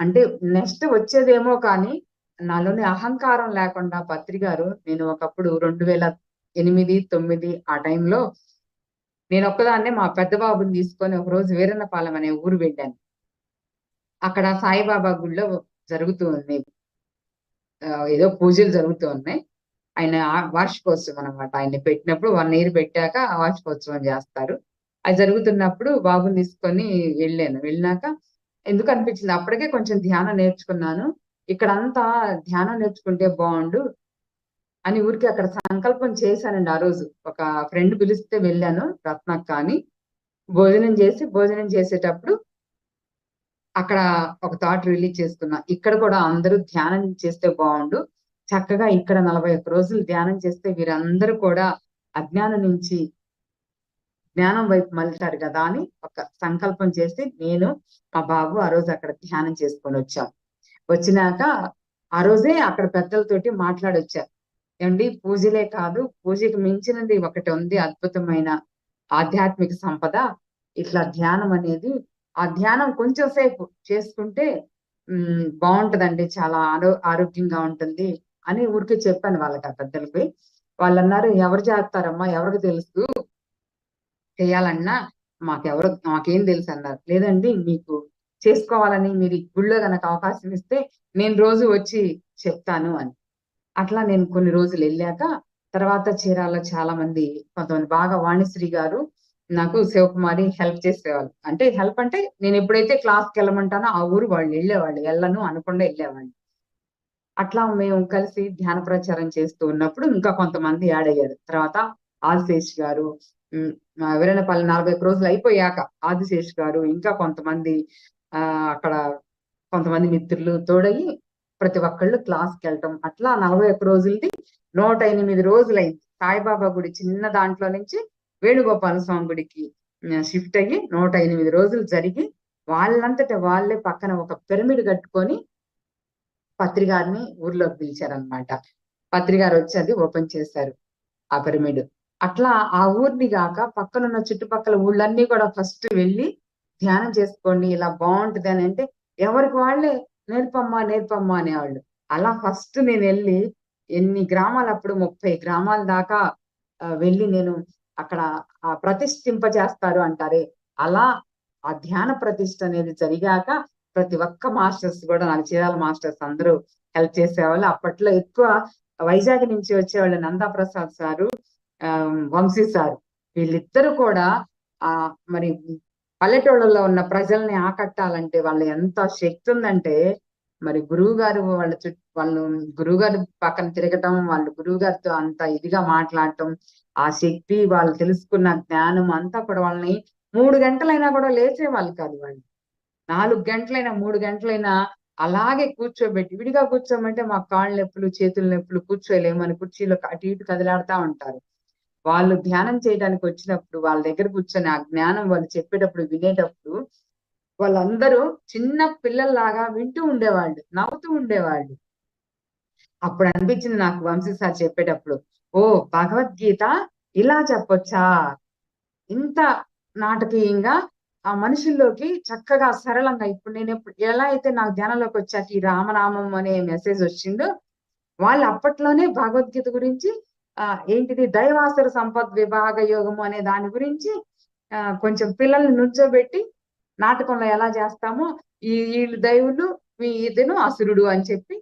అంటే నెక్స్ట్ వచ్చేదేమో కానీ నాలోని అహంకారం లేకుండా పత్రి గారు, నేను ఒకప్పుడు 2008, 9 ఆ టైంలో నేను ఒక్కదాన్నే మా పెద్ద బాబుని తీసుకొని ఒకరోజు వీరన్నపాలెం అనే ఊరు వెళ్ళాను. అక్కడ సాయిబాబా గుడిలో జరుగుతూ ఉంది, ఏదో పూజలు జరుగుతూ ఉన్నాయి. ఆయన వార్షికోత్సవం అనమాట. ఆయన్ని పెట్టినప్పుడు 1 year పెట్టాక వార్షికోత్సవం చేస్తారు. అది జరుగుతున్నప్పుడు బాబుని తీసుకొని వెళ్ళాను. వెళ్ళినాక ఎందుకు అనిపించింది, అప్పటికే కొంచెం ధ్యానం నేర్చుకున్నాను. ఇక్కడంతా ధ్యానం నేర్చుకుంటే బాగుండు అని ఊరికి అక్కడ సంకల్పం చేశానండి. ఆ రోజు ఒక ఫ్రెండ్ పిలిస్తే వెళ్ళాను, రత్నక్క అని. భోజనం చేసేటప్పుడు అక్కడ ఒక థాట్ రిలీజ్ చేసుకున్నా, ఇక్కడ కూడా అందరూ ధ్యానం చేస్తే బాగుండు, చక్కగా ఇక్కడ 41 రోజులు ధ్యానం చేస్తే వీరందరూ కూడా అజ్ఞానం నుంచి జ్ఞానం వైపు మళ్తారు కదా అని ఒక సంకల్పం చేసి నేను మా బాబు ఆ రోజు అక్కడ ధ్యానం చేసుకొని వచ్చాం. వచ్చినాక ఆ రోజే అక్కడ పెద్దలతోటి మాట్లాడొచ్చా, ఏమండి పూజలే కాదు, పూజకి మించినది ఒకటి ఉంది, అద్భుతమైన ఆధ్యాత్మిక సంపద. ఇట్లా ధ్యానం అనేది, ఆ ధ్యానం కొంచెం సేపు చేసుకుంటే బాగుంటదండి, చాలా ఆరోగ్యంగా ఉంటుంది అని ఊరికే చెప్పాను వాళ్ళకి, ఆ పెద్దలకి. వాళ్ళు అన్నారు, ఎవరు చేస్తారమ్మా, ఎవరికి తెలుసు, చేయాలన్నా మాకేం తెలుసు అన్నారు. లేదండి, మీకు చేసుకోవాలని మీరు గుళ్ళో గనక అవకాశం ఇస్తే నేను రోజు వచ్చి చెప్తాను అని. అట్లా నేను కొన్ని రోజులు వెళ్ళాక తర్వాత చీరాల్లో చాలా మంది, కొంతమంది బాగా వాణిశ్రీ గారు నాకు శివకుమారి హెల్ప్ చేసేవాళ్ళు. అంటే హెల్ప్ అంటే నేను ఎప్పుడైతే క్లాస్కి వెళ్ళమంటానో ఆ ఊరు వాళ్ళు వెళ్ళేవాళ్ళు, వెళ్ళను అనకుండా వెళ్ళేవాళ్ళు. అట్లా మేము కలిసి ధ్యాన ప్రచారం చేస్తూ ఉన్నప్పుడు ఇంకా కొంతమంది యాడ్ అయ్యారు. తర్వాత ఆదిశేష్ గారు, వీరన్నపల్లి 41 రోజులు అయిపోయాక ఆదిశేష్ గారు, ఇంకా కొంతమంది అక్కడ కొంతమంది మిత్రులు తోడయి ప్రతి ఒక్కళ్ళు క్లాస్కి వెళ్ళటం, అట్లా 41 రోజులది 108 రోజులైంది. సాయిబాబా గుడి చిన్న దాంట్లో నుంచి వేణుగోపాల స్వామి గుడికి షిఫ్ట్ అయ్యి 108 రోజులు జరిగి వాళ్ళంతట వాళ్ళే పక్కన ఒక పిరమిడ్ కట్టుకొని పత్రి గారిని ఊర్లోకి పిలిచారనమాట. పత్రి గారు వచ్చి అది ఓపెన్ చేశారు ఆ పిరమిడ్. అట్లా ఆ ఊరిని గాక పక్కనున్న చుట్టుపక్కల ఊళ్ళన్నీ కూడా ఫస్ట్ వెళ్ళి ధ్యానం చేసుకోండి ఇలా బాగుంటది అని అంటే ఎవరికి వాళ్ళే నేర్పమ్మా నేర్పమ్మా అనేవాళ్ళు. అలా ఫస్ట్ నేను వెళ్ళి ఎన్ని గ్రామాలు అప్పుడు 30 గ్రామాల దాకా వెళ్ళి నేను అక్కడ ప్రతిష్ఠింప చేస్తారు అంటారే అలా ఆ ధ్యాన ప్రతిష్ఠ అనేది జరిగాక ప్రతి ఒక్క మాస్టర్స్ కూడా నాకు చీరాల మాస్టర్స్ అందరూ హెల్ప్ చేసేవాళ్ళు. అప్పట్లో ఎక్కువ వైజాగ్ నుంచి వచ్చేవాళ్ళు నందా ప్రసాద్ సారు, వంశీ సారు. వీళ్ళిద్దరూ కూడా మరి పల్లెటూళ్ళలో ఉన్న ప్రజల్ని ఆకట్టాలంటే వాళ్ళు ఎంత శక్తి ఉందంటే మరి గురువు గారు వాళ్ళు గురువు గారు పక్కన తిరగటం, వాళ్ళు గురువు గారితో అంత ఇదిగా మాట్లాడటం, ఆ శక్తి వాళ్ళు తెలుసుకున్న జ్ఞానం అంతా కూడా వాళ్ళని 3 గంటలైనా కూడా లేచేవాళ్ళు కాదు వాళ్ళు. 4 గంటలైనా 3 గంటలైనా అలాగే కూర్చోబెట్టి విడిగా కూర్చోమంటే మా కాళ్ళ నొప్పులు చేతుల నొప్పులు కూర్చోలేమని కుర్చీలో అటు ఇటు కదిలాడుతూ ఉంటారు. వాళ్ళు ధ్యానం చేయడానికి వచ్చినప్పుడు వాళ్ళ దగ్గర కూర్చొని ఆ జ్ఞానం వాళ్ళు చెప్పేటప్పుడు వినేటప్పుడు వాళ్ళందరూ చిన్న పిల్లల్లాగా వింటూ ఉండేవాళ్ళు, నవ్వుతూ ఉండేవాళ్ళు. అప్పుడు అనిపించింది నాకు వంశీ సార్ చెప్పేటప్పుడు, ఓ భగవద్గీత ఇలా చెప్పొచ్చా, ఇంత నాటకీయంగా ఆ మనుషుల్లోకి చక్కగా సరళంగా. ఇప్పుడు నేను ఎలా అయితే నాకు ధ్యానంలోకి వచ్చాక ఈ రామనామం అనే మెసేజ్ వచ్చిందో వాళ్ళు అప్పట్లోనే భగవద్గీత గురించి ఏంటిది దైవాసుర సంపద్ విభాగ యోగము అనే దాని గురించి కొంచెం పిల్లల్ని నుంచోబెట్టి నాటకంలో ఎలా చేస్తామో వీళ్ళు దైవులు ఇతను అసురుడు అని చెప్పి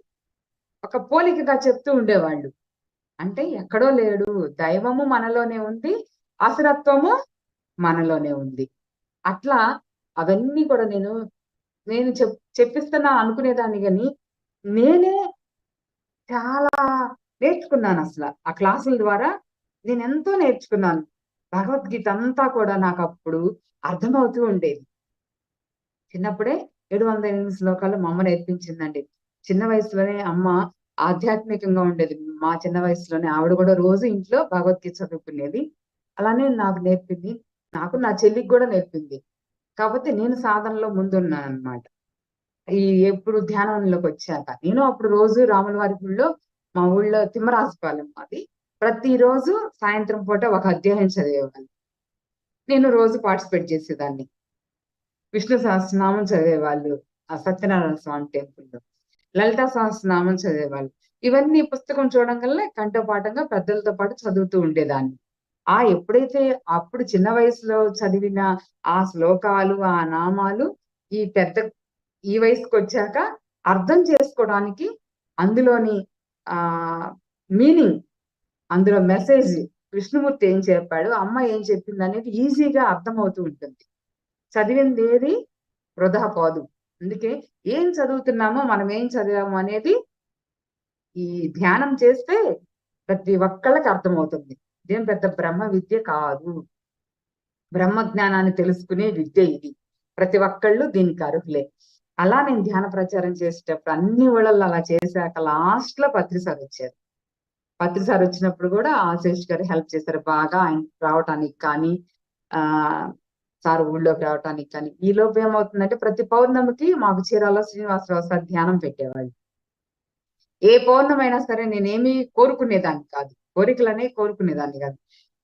ఒక పోలికగా చెప్తూ ఉండేవాళ్ళు. అంటే ఎక్కడో లేడు, దైవము మనలోనే ఉంది, అసురత్వము మనలోనే ఉంది. అట్లా అవన్నీ కూడా నేను చెప్పిస్తున్నా అనుకునేదాన్ని కానీ నేనే చాలా నేర్చుకున్నాను. అసలు ఆ క్లాసుల ద్వారా నేను ఎంతో నేర్చుకున్నాను. భగవద్గీత అంతా కూడా నాకు అప్పుడు అర్థమవుతూ ఉండేది. చిన్నప్పుడే 708 శ్లోకాలు మా అమ్మ నేర్పించిందండి. చిన్న వయసులోనే అమ్మ ఆధ్యాత్మికంగా ఉండేది. మా చిన్న వయసులోనే ఆవిడ కూడా రోజు ఇంట్లో భగవద్గీత చదువుకునేది. అలానే నాకు నేర్పింది. నాకు నా చెల్లికి కూడా నేర్పింది. కాకపోతే నేను సాధనలో ముందున్నాను అనమాట. ఎప్పుడు ధ్యానంలోకి వచ్చాక నేను అప్పుడు రోజు రాముల వారి గుళ్ళో, మా ఊళ్ళో తిమ్మరాజుపాలెం అది, ప్రతిరోజు సాయంత్రం పూట ఒక అధ్యాయం చదివేవాళ్ళు. నేను రోజు పార్టిసిపేట్ చేసేదాన్ని. విష్ణు సహస్రనామం చదివేవాళ్ళు ఆ సత్యనారాయణ స్వామి టెంపుల్లో, లలితా సహస్రనామం చదివేవాళ్ళు. ఇవన్నీ పుస్తకం చూడంగానే కంఠపాఠంగా పెద్దలతో పాటు చదువుతూ ఉండేదాన్ని. ఎప్పుడైతే అప్పుడు చిన్న వయసులో చదివిన ఆ శ్లోకాలు ఆ నామాలు ఈ వయసుకు వచ్చాక అర్థం చేసుకోవడానికి అందులోని మీనింగ్, అందులో మెసేజ్, కృష్ణమూర్తి ఏం చెప్పాడు, అమ్మ ఏం చెప్పింది అనేది ఈజీగా అర్థమవుతూ ఉంటుంది. చదివింది ఏది వృధా పోదు. అందుకే ఏం చదువుతున్నామో మనం ఏం చదివాము అనేది ఈ ధ్యానం చేస్తే ప్రతి ఒక్కళ్ళకి అర్థమవుతుంది. ఇదేం పెద్ద బ్రహ్మ విద్య కాదు, బ్రహ్మ జ్ఞానాన్ని తెలుసుకునే విద్య ఇది. ప్రతి ఒక్కళ్ళు దీనికి అర్హులే. అలా నేను ధ్యాన ప్రచారం చేసేటప్పుడు అన్ని ఊళ్ళల్లో అలా చేశాక లాస్ట్ లో పత్రి సార్ వచ్చారు. పత్రి సార్ వచ్చినప్పుడు కూడా ఆశీష్ గారు హెల్ప్ చేశారు బాగా ఆయన రావటానికి కానీ, సార్ ఊళ్ళోకి రావటానికి కానీ. ఈ లోపు ఏమవుతుందంటే ప్రతి పౌర్ణమికి మాకు చీరాల్లో శ్రీనివాసరావు సార్ ధ్యానం పెట్టేవాళ్ళు. ఏ పౌర్ణమైనా సరే నేనేమి కోరుకునేదాన్ని కాదు, కోరికలనే కోరుకునేదాన్ని కాదు.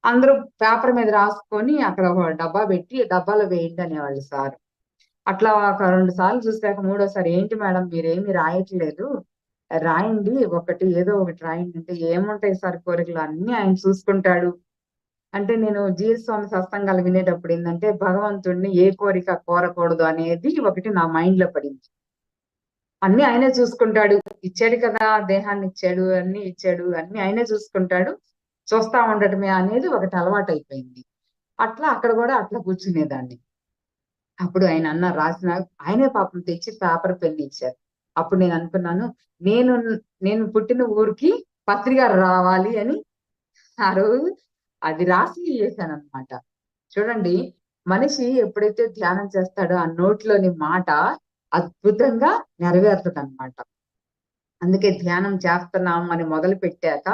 అందరూ పేపర్ మీద రాసుకొని అక్కడ ఒక డబ్బా పెట్టి డబ్బాలో వేయండి అనేవాళ్ళు సార్. అట్లా ఒక 2 సార్లు చూసాక మూడోసారి ఏంటి మేడం మీరేమి రాయట్లేదు, రాయండి ఒకటి ఏదో ఒకటి రాయండి అంటే, ఏముంటాయి సార్ కోరికలు అన్ని ఆయన చూసుకుంటాడు అంటే. నేను జీఎస్ స్వామి సత్సంగాలు వినేటప్పుడు ఏంటంటే భగవంతుడిని ఏ కోరిక కోరకూడదు అనేది ఒకటి నా మైండ్ లో పడింది. అన్ని ఆయనే చూసుకుంటాడు, ఇచ్చాడు కదా దేహాన్ని ఇచ్చాడు, అన్ని ఇచ్చాడు, అన్ని ఆయనే చూసుకుంటాడు, చూస్తా ఉండటమే అనేది ఒకటి అలవాటు అయిపోయింది. అట్లా అక్కడ కూడా అట్లా కూర్చునేదాన్ని. అప్పుడు ఆయన రాసిన ఆయనే పాపం తెచ్చి పేపర్ పెన్ ఇచ్చారు. అప్పుడు నేను అనుకున్నాను, నేను పుట్టిన ఊరికి పత్రిక రావాలి అని ఆ రోజు అది రాసి చేశాను అనమాట. చూడండి, మనిషి ఎప్పుడైతే ధ్యానం చేస్తాడో ఆ నోట్లోని మాట అద్భుతంగా నెరవేరుతుంది అనమాట. అందుకే ధ్యానం చేస్తున్నాం అని మొదలు పెట్టాక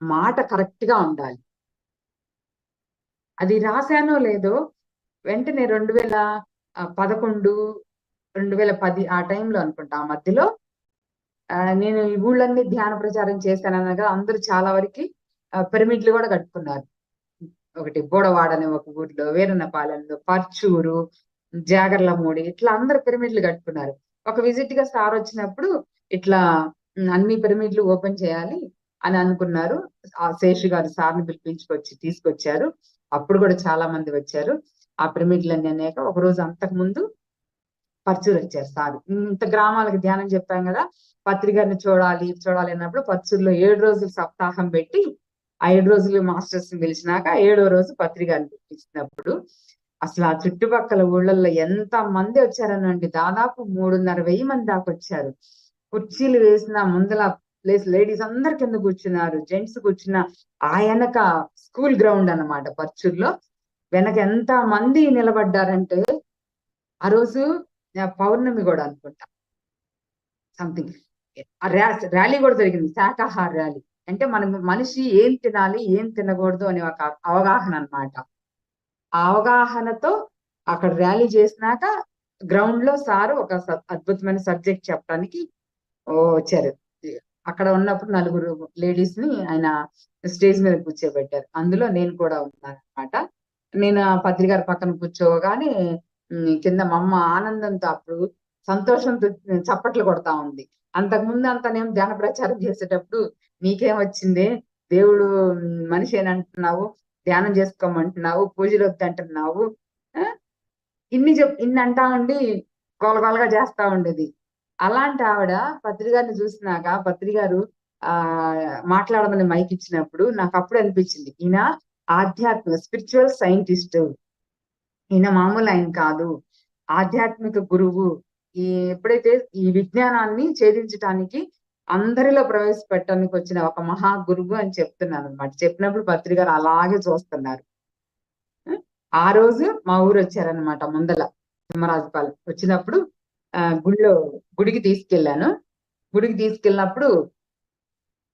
మాట కరెక్ట్ గా ఉండాలి. అది రాశానో లేదో వెంటనే 2011, 2010 ఆ టైంలో అనుకుంటా, ఆ మధ్యలో నేను ఈ ఊళ్ళన్నీ ధ్యాన ప్రచారం చేశాననగా అందరూ చాలా వరకు పిరమిడ్లు కూడా కట్టుకున్నారు. ఒకటి బోడవాడ అనే ఒక ఊర్లో, వీరన్నపాలెంలో, పర్చూరు, జాగర్లమూడి ఇట్లా అందరు పిరమిడ్లు కట్టుకున్నారు. ఒక విజిట్ గా సార్ వచ్చినప్పుడు ఇట్లా అన్ని పిరమిడ్లు ఓపెన్ చేయాలి అని అనుకున్నారు. ఆ శేషు గారు సార్ని తీసుకొచ్చారు. అప్పుడు కూడా చాలా మంది వచ్చారు. ఆ పిరమిడ్లన్నీ అనేక ఒక రోజు అంతకు ముందు పర్చూరు వచ్చారు సార్. ఇంత గ్రామాలకు ధ్యానం చెప్పాం కదా, పత్రి గారిని చూడాలి అన్నప్పుడు పర్చూరులో 7 రోజులు సప్తాహం పెట్టి ఆ 7 రోజులు మాస్టర్స్ ని పిలిచినాక 7వ రోజు పత్రి గారిని పిలిచినప్పుడు అసలు ఆ చుట్టుపక్కల ఊళ్ళల్లో ఎంత మంది వచ్చారనండి, దాదాపు 3,500 మంది దాకా వచ్చారు. కుర్చీలు వేసిన ముందల ప్లేస్ లేడీస్ అందరు కింద కూర్చున్నారు, జెంట్స్ కూర్చున్న ఆ వెనక స్కూల్ గ్రౌండ్ అన్నమాట పర్చూరులో. వెనక ఎంత మంది నిలబడ్డారంటే ఆ రోజు పౌర్ణమి కూడా అనుకుంటా, సంథింగ్ ర్యాలీ కూడా జరిగింది, శాకాహార ర్యాలీ. అంటే మనిషి ఏం తినాలి ఏం తినకూడదు అనే ఒక అవగాహన అన్నమాట. ఆ అవగాహనతో అక్కడ ర్యాలీ చేసినాక గ్రౌండ్ లో సారు ఒక అద్భుతమైన సబ్జెక్ట్ చెప్పడానికి వచ్చారు. అక్కడ ఉన్నప్పుడు 4 లేడీస్ ని ఆయన స్టేజ్ మీద కూర్చోబెట్టారు. అందులో నేను కూడా ఉన్నాను అనమాట. నేను ఆ పత్రికారి పక్కన కూర్చోగానే కింద మా అమ్మ ఆనందంతో అప్పుడు సంతోషంతో చప్పట్లు కొడతా ఉంది. అంతకుముందు అంతానేం ధ్యాన ప్రచారం చేసేటప్పుడు నీకేం వచ్చింది, దేవుడు మనిషి అని అంటున్నావు, ధ్యానం చేసుకోమంటున్నావు, పూజలు వద్దంటున్నావు, ఇన్ని అంటా ఉండి గోలగోలగా చేస్తా ఉండేది. అలాంటి ఆవిడ పత్రికారిని చూసినాక పత్రికారు మాట్లాడమని మైక్ ఇచ్చినప్పుడు నాకు అప్పుడు అనిపించింది, ఈయన ఆధ్యాత్మిక స్పిరిచువల్ సైంటిస్ట్, ఈయన మామూలు ఆయన కాదు, ఆధ్యాత్మిక గురువు. ఎప్పుడైతే ఈ విజ్ఞానాన్ని ఛేదించడానికి అందరిలో ప్రవేశపెట్టడానికి వచ్చిన ఒక మహా గురువు అని చెప్తున్నాను అనమాట. చెప్పినప్పుడు పత్రికారు అలాగే చూస్తున్నారు. ఆ రోజు మా ఊరు వచ్చారనమాట, ముందల సింహరాజుపాలెం వచ్చినప్పుడు గుడికి తీసుకెళ్లాను. గుడికి తీసుకెళ్ళినప్పుడు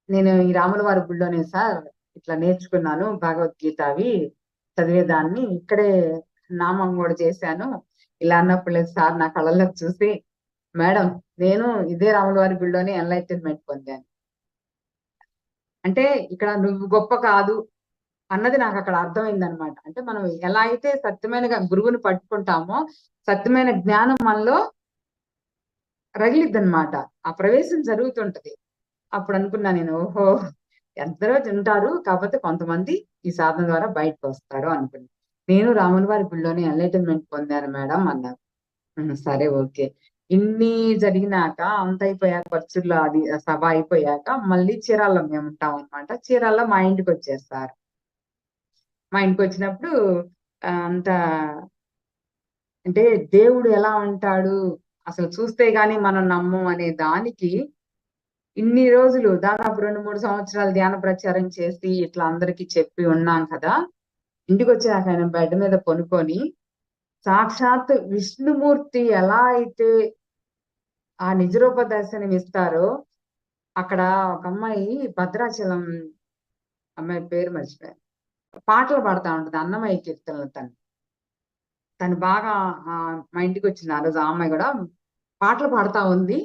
నేను ఈ రాముల వారి గుడిలోనే సార్ ఇట్లా నేర్చుకున్నాను, భగవద్గీత అవి చదివేదాన్ని, ఇక్కడే నామం కూడా చేశాను. ఇలా అన్నప్పుడు సార్ నా కళ్ళలోకి చూసి, మేడం నేను ఇదే రాముల వారి గుడిలోనే ఎన్లైటన్మెంట్ పొందాను, అంటే ఇక్కడ నువ్వు గొప్ప కాదు అన్నది నాకు అక్కడ అర్థమైంది అనమాట. అంటే మనం ఎలా అయితే సత్యమైన గురువుని పట్టుకుంటామో సత్యమైన జ్ఞానం మనలో రగిలిద్ది అనమాట, ఆ ప్రవేశం జరుగుతుంటది. అప్పుడు అనుకున్నా నేను, ఓహో ఎందరో ఉంటారు, కాకపోతే కొంతమంది ఈ సాధన ద్వారా బయటకు వస్తారు అనుకున్నా. నేను రాముల వారి గుడిలోనే ఎన్లైటన్మెంట్ పొందాను మేడం అన్నారు. సరే ఓకే. ఇన్ని జరిగినాక అంత అయిపోయాక పర్చూర్లో అది సభ అయిపోయాక మళ్ళీ చీరాల్లో మేము ఉంటాం అనమాట. చీరాల్లో మా ఇంటికి వచ్చేస్తారు. మా ఇంటికి వచ్చినప్పుడు అంత అంటే దేవుడు ఎలా ఉంటాడు అసలు చూస్తే గాని మనం నమ్మం అనే దానికి ఇన్ని రోజులు దాదాపు 2-3 సంవత్సరాలు ధ్యాన ప్రచారం చేసి ఇట్లా అందరికి చెప్పి ఉన్నాం కదా. ఇంటికి వచ్చాక ఆయన బెడ్ మీద పనుకొని సాక్షాత్ విష్ణుమూర్తి ఎలా అయితే ఆ నిజరూప దర్శనం ఇస్తారో, అక్కడ ఒక అమ్మాయి భద్రాచలం అమ్మాయి పేరు మర్చిపోయాను, పాటలు పాడుతా ఉంటుంది, అన్నమయ్య కీర్తనలు. తను బాగా మా ఇంటికి వచ్చింది ఆ రోజు. ఆ అమ్మాయి కూడా పాటలు పాడుతా ఉంది,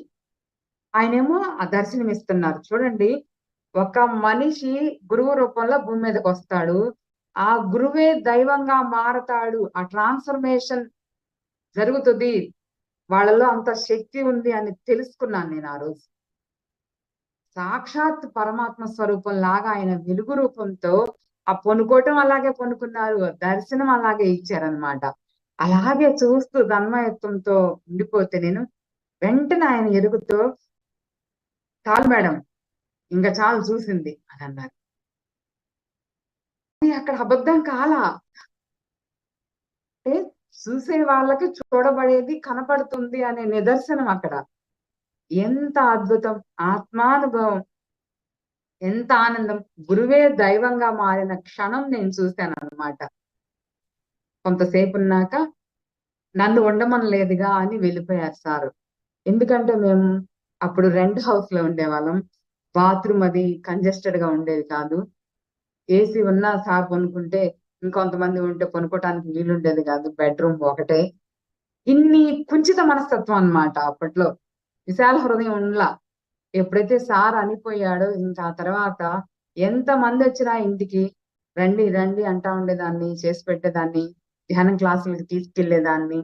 ఆయనేమో ఆ దర్శనం ఇస్తున్నారు. చూడండి, ఒక మనిషి గురువు రూపంలో భూమి మీదకి వస్తాడు, ఆ గురువే దైవంగా మారతాడు, ఆ ట్రాన్స్ఫర్మేషన్ జరుగుతుంది, వాళ్ళలో అంత శక్తి ఉంది అని తెలుసుకున్నాను నేను ఆ రోజు. సాక్షాత్ పరమాత్మ స్వరూపం లాగా ఆయన వెలుగు రూపంతో ఆ పొనుకోవటం అలాగే పొనుకున్నారు, దర్శనం అలాగే ఇచ్చారనమాట. అలాగే చూస్తూ తన్మయత్వంతో ఉండిపోతే నేను వెంటనే ఆయన ఎరుగుతో, చాలు మేడం ఇంకా చాలు చూసింది అని అన్నారు. అక్కడ అబద్ధం కాలా, అంటే చూసే వాళ్ళకి చూడబడేది కనపడుతుంది అనే నిదర్శనం అక్కడ. ఎంత అద్భుతం, ఆత్మానుభవం, ఎంత ఆనందం. గురువే దైవంగా మారిన క్షణం నేను చూశాను అన్నమాట. కొంతసేపు ఉన్నాక నన్ను ఉండమనలేదుగా అని వెళ్ళిపోయారు సారు. ఎందుకంటే మేము అప్పుడు రెంట్ హౌస్ లో ఉండేవాళ్ళం, బాత్రూమ్ అది కంజెస్టెడ్ గా ఉండేది కాదు. ఏసీ ఉన్నా సార్ పనుకుంటే ఇంకొంతమంది ఉంటే పనుకోవటానికి వీలుండేది కాదు, బెడ్రూమ్ ఒకటే. ఇన్ని కుంచిత మనస్తత్వం అన్నమాట అప్పట్లో, విశాల హృదయం ఉండలా. ఎప్పుడైతే సార్ అనిపోయాడో ఇంకా ఆ తర్వాత ఎంత మంది వచ్చినా ఇంటికి రండి రండి అంటా ఉండేదాన్ని, చేసి పెట్టేదాన్ని, ధ్యానం క్లాసులకి తీసుకెళ్లేదాన్ని.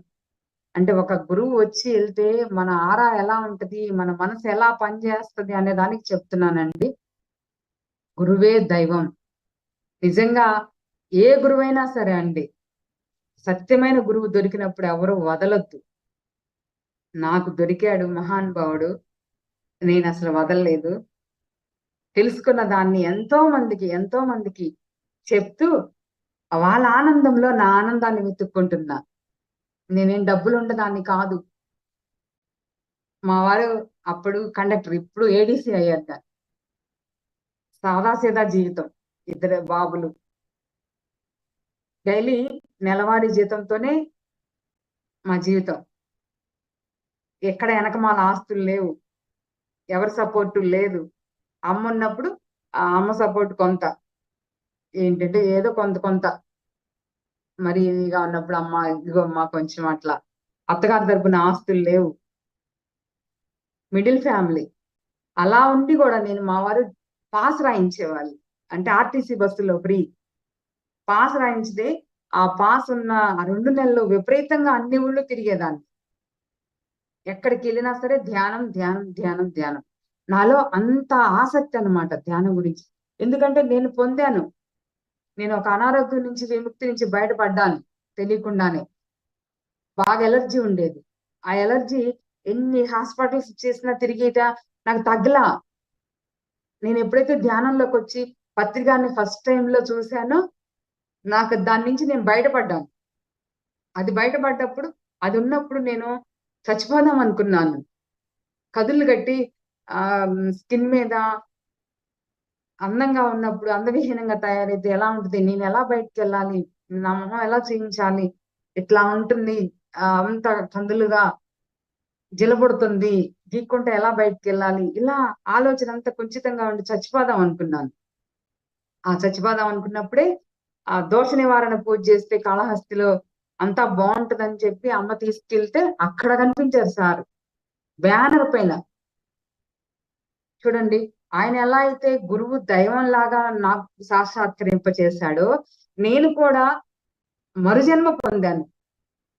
అంటే ఒక గురువు వచ్చి వెళ్తే మన ఆరా ఎలా ఉంటది, మన మనసు ఎలా పనిచేస్తది అనే దానికి చెప్తున్నానండి. గురువే దైవం. నిజంగా ఏ గురువైనా సరే అండి, సత్యమైన గురువు దొరికినప్పుడు ఎవరు వదలొద్దు. నాకు దొరికాడు మహానుభావుడు, నేను అసలు వదలలేదు. తెలుసుకున్న దాన్ని ఎంతో మందికి చెప్తూ వాళ్ళ ఆనందంలో నా ఆనందాన్ని వెతుక్కుంటున్నా. నేనేం డబ్బులు ఉండదాన్ని కాదు. మా వారు అప్పుడు కండక్టర్, ఇప్పుడు ఏడీసీ అయ్యాక. సాదాసీదా జీవితం, 2 బాబులు. డైలీ నెలవారీ జీతంతోనే మా జీవితం. ఎక్కడ వెనకమాల ఆస్తులు లేవు, ఎవరి సపోర్టు లేదు. అమ్మ ఉన్నప్పుడు ఆ అమ్మ సపోర్ట్ కొంత, ఏంటంటే ఏదో కొంత కొంత మరి ఇదిగా ఉన్నప్పుడు అమ్మ ఇదిగో అమ్మ కొంచెం అట్లా. అత్తగారి తరపున ఆస్తులు లేవు, మిడిల్ ఫ్యామిలీ. అలా ఉండి కూడా నేను మా వారు పాస్ రాయించేవాళ్ళు. అంటే ఆర్టీసీ బస్సులో ఫ్రీ పాస్ రాయించితే ఆ పాస్ ఉన్న ఆ 2 నెలలు విపరీతంగా అన్ని ఊళ్ళు తిరిగేదాన్ని. ఎక్కడికి వెళ్ళినా సరే ధ్యానం ధ్యానం ధ్యానం ధ్యానం. నాలో అంత ఆసక్తి అన్నమాట ధ్యానం గురించి. ఎందుకంటే నేను పొందాను. నేను ఒక అనారోగ్యం నుంచి, విముక్తి నుంచి బయటపడ్డాను తెలియకుండానే. బాగా ఎలర్జీ ఉండేది. ఆ ఎలర్జీ ఎన్ని హాస్పిటల్స్ చేసినా తిరిగిట నాకు తగ్గలా. నేను ఎప్పుడైతే ధ్యానంలోకి వచ్చి పత్రికాన్ని ఫస్ట్ టైం లో చూశానో నాకు దాని నుంచి నేను బయటపడ్డాను. అది బయటపడ్డప్పుడు, అది ఉన్నప్పుడు నేను చచ్చిపోదాం అనుకున్నాను. కదుళ్ళు గట్టి స్కిన్ మీద అందంగా ఉన్నప్పుడు అందవిహీనంగా తయారైతే ఎలా ఉంటుంది, నేను ఎలా బయటకు వెళ్ళాలి, నా మొహం ఎలా చేయించాలి, ఇట్లా ఉంటుంది, అంత కందులుగా జిలబడుతుంది, గీక్కుంటే ఎలా బయటకు వెళ్ళాలి, ఇలా ఆలోచన అంతా కుంచితంగా ఉండి చచ్చిపోదాం అనుకున్నాను. ఆ చచ్చిపోదాం అనుకున్నప్పుడే ఆ దోష నివారణ పూజ చేస్తే కాళహస్తిలో అంతా బాగుంటదని చెప్పి అమ్మ తీసుకెళ్తే అక్కడ కనిపించారు సార్ బ్యానర్ పైన. చూడండి, ఆయన ఎలా అయితే గురువు దైవం లాగా నాకు సాక్షాత్కరింప చేశాడో, నేను కూడా మరుజన్మ పొందాను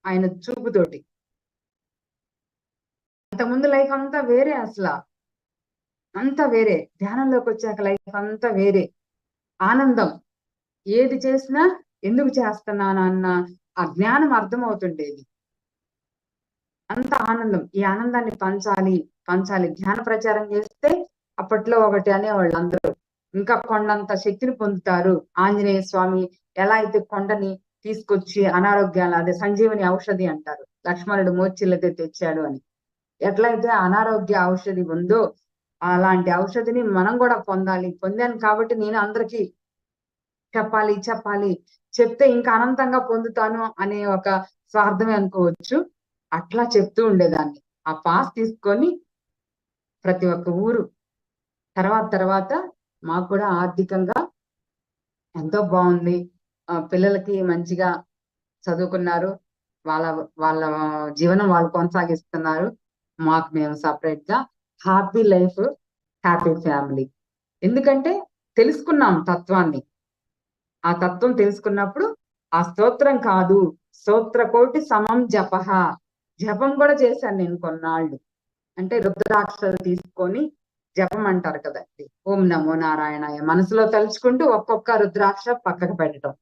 ఆయన చూపుతోటి. అంతకుముందు లైఫ్ అంతా వేరే, అసలు అంతా వేరే. ధ్యానంలోకి వచ్చాక లైఫ్ అంతా వేరే. ఆనందం, ఏది చేసినా ఎందుకు చేస్తున్నాను అన్న ఆ జ్ఞానం అర్థమవుతుండేది. అంత ఆనందం. ఈ ఆనందాన్ని పంచాలి పంచాలి. ధ్యాన ప్రచారం చేస్తే అప్పట్లో ఒకటి అనేవాళ్ళు అందరూ, ఇంకా కొండంత శక్తిని పొందుతారు. ఆంజనేయ స్వామి ఎలా అయితే కొండని తీసుకొచ్చి అనారోగ్యాల అదే సంజీవని ఔషధి అంటారు, లక్ష్మణుడు మోచిల్లతే తెచ్చాడు అని. ఎట్లయితే అనారోగ్య ఔషధి ఉందో అలాంటి ఔషధిని మనం కూడా పొందాలి. పొందాను కాబట్టి నేను అందరికీ చెప్పాలి చెప్పాలి, చెప్తే ఇంకా అనంతంగా పొందుతాను అనే ఒక స్వార్థమే అనుకోవచ్చు. అట్లా చెప్తూ ఉండేదాన్ని. ఆ పాస్ తీసుకొని ప్రతి ఒక్క ఊరు తర్వాత మాకు కూడా ఆర్థికంగా ఎంతో బాగుంది. పిల్లలకి మంచిగా చదువుకున్నారు, వాళ్ళ వాళ్ళ జీవనం వాళ్ళు కొనసాగిస్తున్నారు. మాకు మేము సపరేట్ గా హ్యాపీ లైఫ్, హ్యాపీ ఫ్యామిలీ. ఎందుకంటే తెలుసుకున్నాం తత్వాన్ని. ఆ తత్వం తెలుసుకున్నప్పుడు ఆ స్తోత్రం కాదు, స్తోత్రకోటి సమం జపహ, జపం కూడా చేశాను నేను కొన్నాళ్ళు. అంటే రుద్రాక్షలు తీసుకొని జపం అంటారు కదండి, ఓం నమో నారాయణాయ మనసులో తలుచుకుంటూ ఒక్కొక్క రుద్రాక్ష పక్కకు పెట్టడం.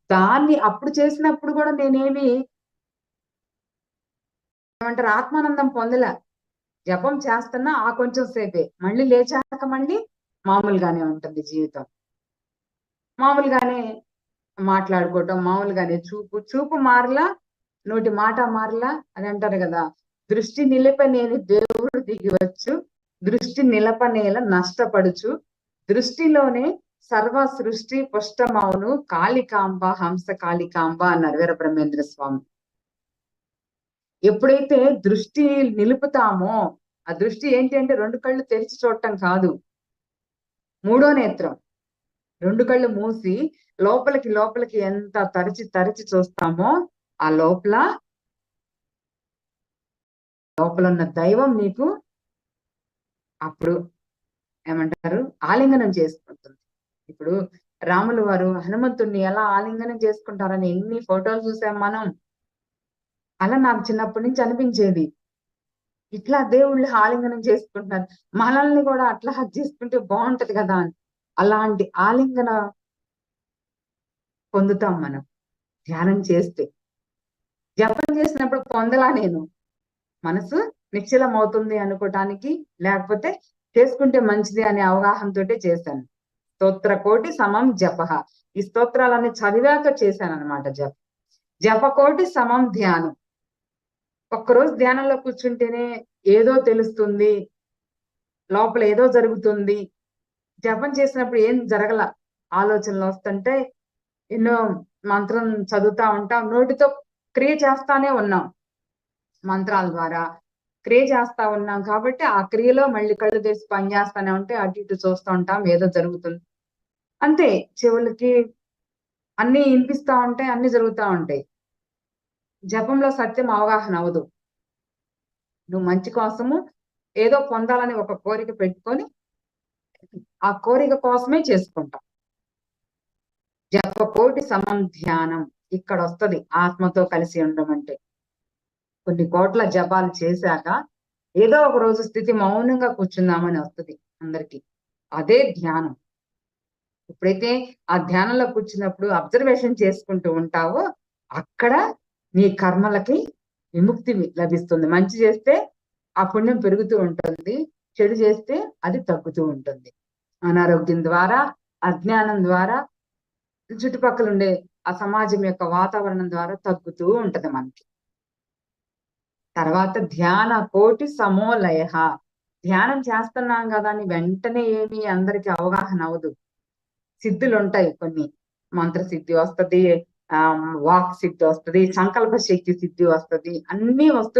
దాన్ని అప్పుడు చేసినప్పుడు కూడా నేనేమి ఏమంటారు ఆత్మానందం పొందలే. జపం చేస్తున్నా ఆ కొంచెం సేపే, మళ్ళీ లేచాక మళ్ళీ మామూలుగానే ఉంటుంది జీవితం. మామూలుగానే మాట్లాడుకోవటం, మామూలుగానే చూపు మారలా, నోటి మాట మారలా. అని అంటారు కదా, దృష్టి నిలపనేని దేవుడు దిగివచ్చు, దృష్టి నిలపనేల నష్టపడుచు, దృష్టిలోనే సర్వ సృష్టి పుష్టమౌను, కాళికాంబ హంస కాళికాంబ అన్నారు వీరబ్రహ్మేంద్ర స్వామి. ఎప్పుడైతే దృష్టి నిలుపుతామో, ఆ దృష్టి ఏంటి అంటే 2 కళ్ళు తెరిచి చూడటం కాదు, 3వ నేత్రం. 2 కళ్ళు మూసి లోపలికి ఎంత తరచి చూస్తామో ఆ లోపల ఉన్న దైవం నీకు అప్పుడు ఏమంటారు ఆలింగనం చేసుకుంటుంది. ఇప్పుడు రాములు వారు హనుమంతుణ్ణి ఎలా ఆలింగనం చేసుకుంటారని ఎన్ని ఫోటోలు చూసాం మనం. అలా నాకు చిన్నప్పటి నుంచి అనిపించేది. ఇట్లా దేవుళ్ళు ఆలింగనం చేసుకుంటున్నారు, మనల్ని కూడా అట్లా హగ్ చేసుకుంటే బాగుంటది కదా అని. అలాంటి ఆలింగన పొందుతాం మనం ధ్యానం చేస్తే. జపం చేసినప్పుడు పొందలా నేను, మనసు నిశ్చలం అవుతుంది అనుకోవటానికి, లేకపోతే చేసుకుంటే మంచిది అనే అవగాహనతోటే చేశాను. స్తోత్ర కోటి సమం జప. ఈ స్తోత్రాలన్నీ చదివాక చేశాను అనమాట జపకోటి సమం ధ్యానం. ఒక్కరోజు ధ్యానంలో కూర్చుంటేనే ఏదో తెలుస్తుంది, లోపల ఏదో జరుగుతుంది. జపం చేసినప్పుడు ఏం జరగల, ఆలోచనలు వస్తుంటే ఎన్నో మంత్రం చదువుతా ఉంటాం, నోటితో క్రియ చేస్తానే ఉన్నాం, మంత్రాల ద్వారా క్రియ చేస్తా ఉన్నాం కాబట్టి ఆ క్రియలో మళ్ళీ కళ్ళు తెరిచి పని చేస్తానే ఉంటే అటు ఇటు చూస్తూ ఉంటాం, ఏదో జరుగుతుంది అంతే. చెవులకి అన్ని వినిపిస్తా ఉంటాయి, అన్ని జరుగుతూ ఉంటాయి. జపంలో సత్యం అవగాహన అవదు. నువ్వు మంచి కోసము ఏదో పొందాలని ఒక కోరిక పెట్టుకొని ఆ కోరిక కోసమే చేసుకుంటాం. జపకోటి సమం ధ్యానం ఇక్కడ వస్తది, ఆత్మతో కలిసి ఉండడం అంటే. కొన్ని కోట్ల జపాలు చేశాక ఏదో ఒక రోజు స్థితి మౌనంగా కూర్చుందామని వస్తుంది అందరికి, అదే ధ్యానం. ఎప్పుడైతే ఆ ధ్యానంలో కూర్చున్నప్పుడు అబ్జర్వేషన్ చేసుకుంటూ ఉంటావో అక్కడ నీ కర్మలకి విముక్తి లభిస్తుంది. మంచి చేస్తే ఆ పుణ్యం పెరుగుతూ ఉంటుంది, చెడు చేస్తే అది తగ్గుతూ ఉంటుంది. అనారోగ్యం ద్వారా, అజ్ఞానం ద్వారా, చుట్టుపక్కల ఉండే ఆ సమాజం యొక్క వాతావరణం ద్వారా తగ్గుతూ ఉంటది మనకి. తర్వాత ధ్యాన కోటి సమోలయ. ధ్యానం చేస్తున్నాం కదా అని వెంటనే ఏమి అందరికి అవగాహన అవదు. సిద్ధులు ఉంటాయి కొన్ని, మంత్ర సిద్ధి వస్తది, వాక్ సిద్ధి వస్తది, సంకల్ప శక్తి సిద్ధి వస్తది, అన్ని వస్తూ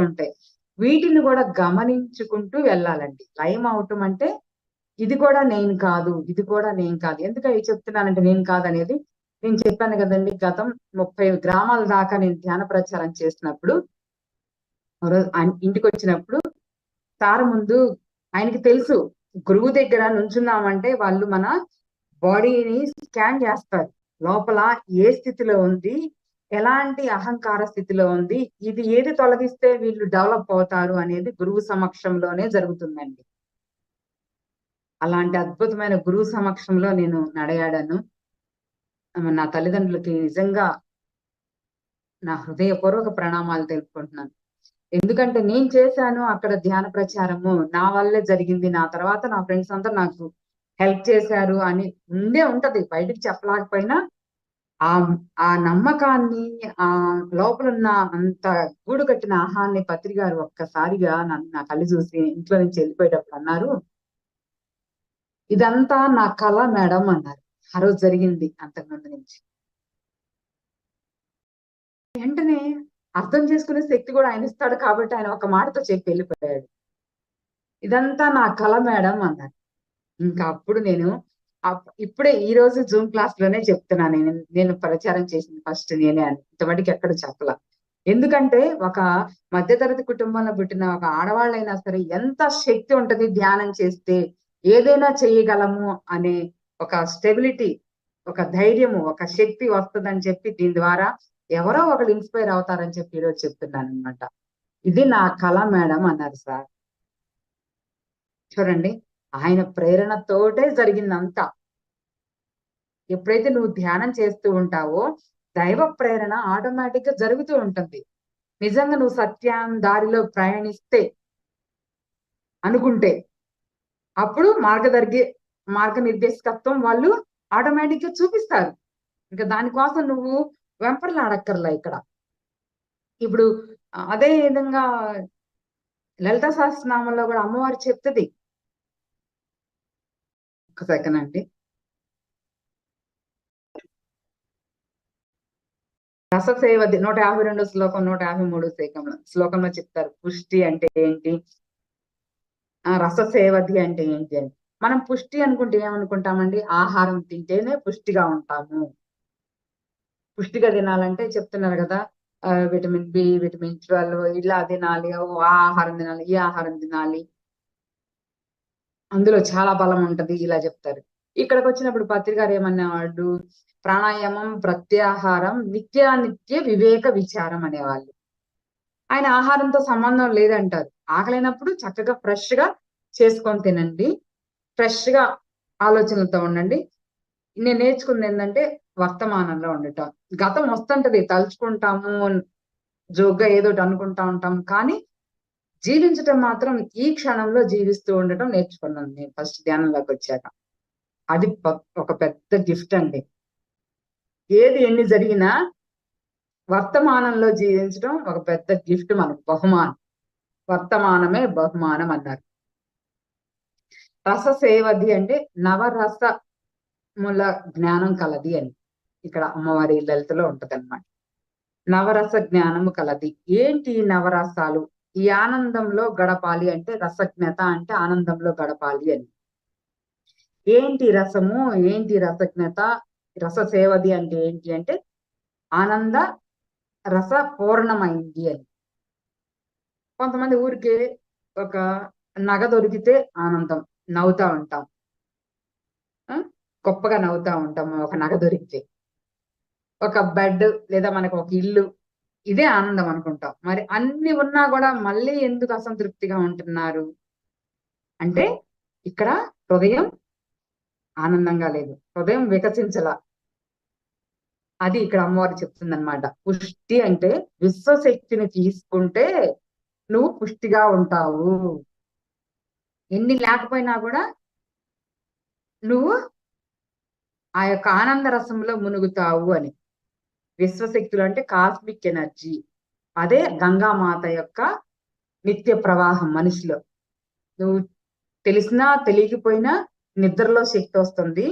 ఉంటాయి. వీటిని కూడా గమనించుకుంటూ వెళ్ళాలండి. లయం అవటం అంటే ఇది కూడా నేను కాదు, ఇది కూడా నేను కాదు. ఎందుకని చెప్తున్నానంటే నేను కాదు అనేది, నేను చెప్పాను కదండి, గతం 30 గ్రామాల దాకా నేను ధ్యాన ప్రచారం చేసినప్పుడు ఇంటికి వచ్చినప్పుడు సార్ ముందు ఆయనకి తెలుసు, గురువు దగ్గర నుంచున్నామంటే వాళ్ళు మన బాడీని స్కాన్ చేస్తారు, లోపల ఏ స్థితిలో ఉంది, ఎలాంటి అహంకార స్థితిలో ఉంది, ఇది ఏది తొలగిస్తే వీళ్ళు డెవలప్ అవుతారు అనేది గురువు సమక్షంలోనే జరుగుతుందండి. అలాంటి అద్భుతమైన గురువు సమక్షంలో నేను నడయాడాను. నా తల్లిదండ్రులకి నిజంగా నా హృదయపూర్వక ప్రణామాలు తెలుపుకుంటున్నాను. ఎందుకంటే నేను చేశాను అక్కడ ధ్యాన ప్రచారము, నా వల్లే జరిగింది, నా తర్వాత నా ఫ్రెండ్స్ అందరూ నాకు హెల్ప్ చేశారు అని ఉంటది, బయటికి చెప్పలేకపోయినా ఆ నమ్మకాన్ని, ఆ లోపల ఉన్న అంత గూడు కట్టిన ఆహాన్ని పత్రి గారు ఒక్కసారిగా నా కళ్ళు చూసి ఇంట్లో నుంచి వెళ్ళిపోయేటప్పుడు అన్నారు, ఇదంతా నా కళ మేడం అన్నారు. ఆ రోజు జరిగింది అంతకుముందు నుంచి. వెంటనే అర్థం చేసుకునే శక్తి కూడా ఆయన ఇస్తాడు కాబట్టి ఆయన ఒక మాటతో చెప్పి వెళ్ళిపోయాడు, ఇదంతా నా కళ మేడం అన్నారు. ఇంకా అప్పుడు నేను ఇప్పుడే ఈ రోజు జూమ్ క్లాస్ లోనే చెప్తున్నాను, నేను ప్రచారం చేసింది ఫస్ట్ నేనే అని, ఇంతవరకు ఎక్కడ చెప్పలా. ఎందుకంటే ఒక మధ్యతరగతి కుటుంబంలో పుట్టిన ఒక ఆడవాళ్ళైనా సరే ఎంత శక్తి ఉంటది ధ్యానం చేస్తే, ఏదైనా చేయగలము అనే ఒక స్టెబిలిటీ, ఒక ధైర్యము, ఒక శక్తి వస్తుందని చెప్పి దీని ద్వారా ఎవరో ఒకరు ఇన్స్పైర్ అవుతారని చెప్పి ఈరోజు చెప్తున్నాను అనమాట. ఇది నా కళ మేడం అన్నారు సార్. చూడండి, ఆయన ప్రేరణతోటే జరిగిందంతా. ఎప్పుడైతే నువ్వు ధ్యానం చేస్తూ ఉంటావో దైవ ప్రేరణ ఆటోమేటిక్ గా జరుగుతూ ఉంటుంది. నిజంగా నువ్వు సత్యం దారిలో ప్రయాణిస్తే అనుకుంటే అప్పుడు మార్గనిర్దేశకత్వం వాళ్ళు ఆటోమేటిక్ గా చూపిస్తారు. ఇంకా దానికోసం నువ్వు వెంపర్లాడక్కర్లా ఇక్కడ. ఇప్పుడు అదే విధంగా లలిత సహస్రనామంలో కూడా అమ్మవారు చెప్తుంది, ఒక సెకండ్ అండి, రససేవది 152 శ్లోకం 153 శ్లోకంలో చెప్తారు పుష్టి అంటే ఏంటి, రససేవది అంటే ఏంటి అని. మనం పుష్టి అనుకుంటే ఏమనుకుంటామండి, ఆహారం తింటేనే పుష్టిగా ఉంటాము. పుష్టిగా తినాలంటే చెప్తున్నారు కదా, విటమిన్ బి, విటమిన్ 12 ఇలా తినాలి, ఆ ఆహారం తినాలి, ఈ ఆహారం తినాలి, అందులో చాలా బలం ఉంటది, ఇలా చెప్తారు. ఇక్కడికి వచ్చినప్పుడు పత్రి గారు ఏమనేవాడు, ప్రాణాయామం, ప్రత్యాహారం, నిత్యానిత్య వివేక విచారం అనేవాళ్ళు. ఆయన ఆహారంతో సంబంధం లేదంటారు. ఆకలైనప్పుడు చక్కగా ఫ్రెష్ గా చేసుకొని తినండి, ఫ్రెష్ గా ఆలోచనలతో ఉండండి. నేను నేర్చుకుంది ఏంటంటే వర్తమానంలో ఉండటం. గతం వస్తుంటది, తలుచుకుంటాము, జోగ్గా ఏదోటి అనుకుంటా ఉంటాం, కానీ జీవించటం మాత్రం ఈ క్షణంలో జీవిస్తూ ఉండటం నేర్చుకున్నాను నేను ఫస్ట్ ధ్యానంలోకి వచ్చాక. అది ఒక పెద్ద గిఫ్ట్ అండి. ఏది ఎన్ని జరిగినా వర్తమానంలో జీవించడం ఒక పెద్ద గిఫ్ట్, మనకు బహుమానం. వర్తమానమే బహుమానం అన్నారు. రససేవది అంటే నవరసముల జ్ఞానం కలది అని ఇక్కడ అమ్మవారి లలితలో ఉంటదన్నమాట. నవరస జ్ఞానము కలది. ఏంటి ఈ నవరసాలు? ఈ ఆనందంలో గడపాలి అంటే, రసజ్ఞత అంటే ఆనందంలో గడపాలి అని. ఏంటి రసము, ఏంటి రసజ్ఞత? రససేవది అంటే ఏంటి అంటే ఆనంద రస పూర్ణమైంది అని. కొంతమంది ఊరికే ఒక నగ దొరికితే ఆనందం, నవ్వుతా ఉంటాం, గొప్పగా నవ్వుతా ఉంటాం ఒక నగ దొరికితే. ఒక బెడ్ లేదా మనకు ఒక ఇల్లు, ఇదే ఆనందం అనుకుంటాం. మరి అన్ని ఉన్నా కూడా మళ్ళీ ఎందుకు అసంతృప్తిగా ఉంటున్నారు అంటే, ఇక్కడ హృదయం ఆనందంగా లేదు, హృదయం వికసించలా. అది ఇక్కడ అమ్మవారు చెప్తుందన్నమాట. పుష్టి అంటే విశ్వశక్తిని తీసుకుంటే నువ్వు పుష్టిగా ఉంటావు. ఎన్ని లేకపోయినా కూడా నువ్వు ఆ యొక్క ఆనంద రసంలో మునుగుతావు అని. విశ్వశక్తులు అంటే కాస్మిక్ ఎనర్జీ. అదే గంగామాత యొక్క నిత్య ప్రవాహం మనిషిలో. నువ్వు తెలిసినా తెలియకపోయినా నిద్రలో శక్తి వస్తుంది,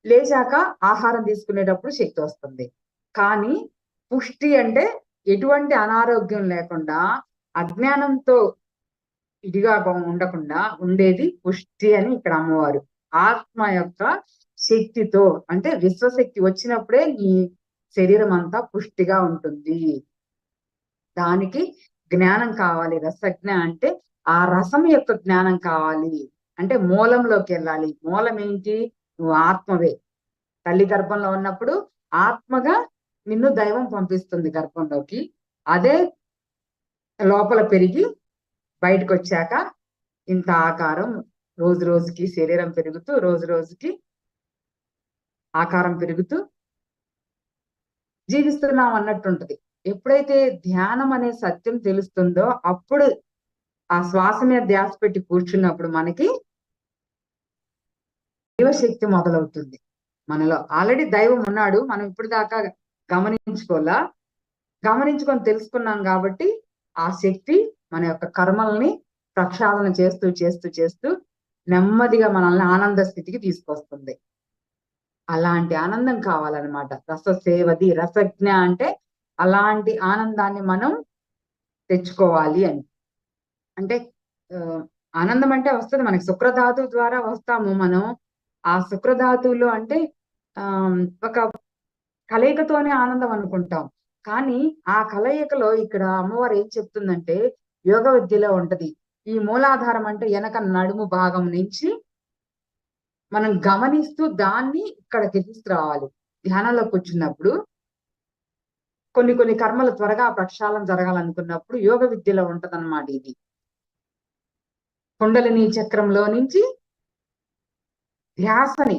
లేచాక ఆహారం తీసుకునేటప్పుడు శక్తి వస్తుంది. కానీ పుష్టి అంటే ఎటువంటి అనారోగ్యం లేకుండా, అజ్ఞానంతో ఇదిగా ఉండకుండా ఉండేది పుష్టి అని ఇక్కడ అమ్మవారు. ఆత్మ యొక్క శక్తితో అంటే విశ్వశక్తి వచ్చినప్పుడే నీ శరీరం అంతా పుష్టిగా ఉంటుంది. దానికి జ్ఞానం కావాలి. రసజ్ఞ అంటే ఆ రసం యొక్క జ్ఞానం కావాలి అంటే మూలంలోకి వెళ్ళాలి. మూలం ఏంటి? నువ్వు ఆత్మవే. తల్లి గర్భంలో ఉన్నప్పుడు ఆత్మగా నిన్ను దైవం పంపిస్తుంది గర్భంలోకి. అదే లోపల పెరిగి బయటకు వచ్చాక ఇంత ఆకారం, రోజు రోజుకి శరీరం పెరుగుతూ, రోజు రోజుకి ఆకారం పెరుగుతూ జీవిస్తున్నాం అన్నట్టుంటది. ఎప్పుడైతే ధ్యానం అనే సత్యం తెలుస్తుందో అప్పుడు ఆ శ్వాస మీద ధ్యాస పెట్టి కూర్చున్నప్పుడు మనకి దైవశక్తి మొదలవుతుంది. మనలో ఆల్రెడీ దైవం ఉన్నాడు, మనం ఇప్పుడు దాకా గమనించుకోలా. గమనించుకొని తెలుసుకున్నాం కాబట్టి ఆ శక్తి మన యొక్క కర్మల్ని ప్రక్షాళన చేస్తూ చేస్తూ చేస్తూ నెమ్మదిగా మనల్ని ఆనంద స్థితికి తీసుకొస్తుంది. అలాంటి ఆనందం కావాలన్నమాట. రససేవది, రసజ్ఞ అంటే అలాంటి ఆనందాన్ని మనం తెచ్చుకోవాలి అని. అంటే ఆనందం అంటే వస్తుంది మనకి, శుక్రధాతువు ద్వారా వస్తాము మనం. ఆ శుక్రధాతువులో అంటే ఒక కలయికతోనే ఆనందం అనుకుంటాం. కానీ ఆ కలయికలో ఇక్కడ అమ్మవారు ఏం చెప్తుందంటే, యోగ విద్యలో ఉంటది. ఈ మూలాధారం అంటే వెనక నడుము భాగం నుంచి మనం గమనిస్తూ దాన్ని ఇక్కడికి తీసుకురావాలి. ధ్యానంలో కూర్చున్నప్పుడు కొన్ని కొన్ని కర్మలు త్వరగా ప్రక్షాళన జరగాలనుకున్నప్పుడు యోగ విద్యలో ఉంటదన్నమాట ఇది. కుండలిని చక్రంలో నుంచి ధ్యాసని,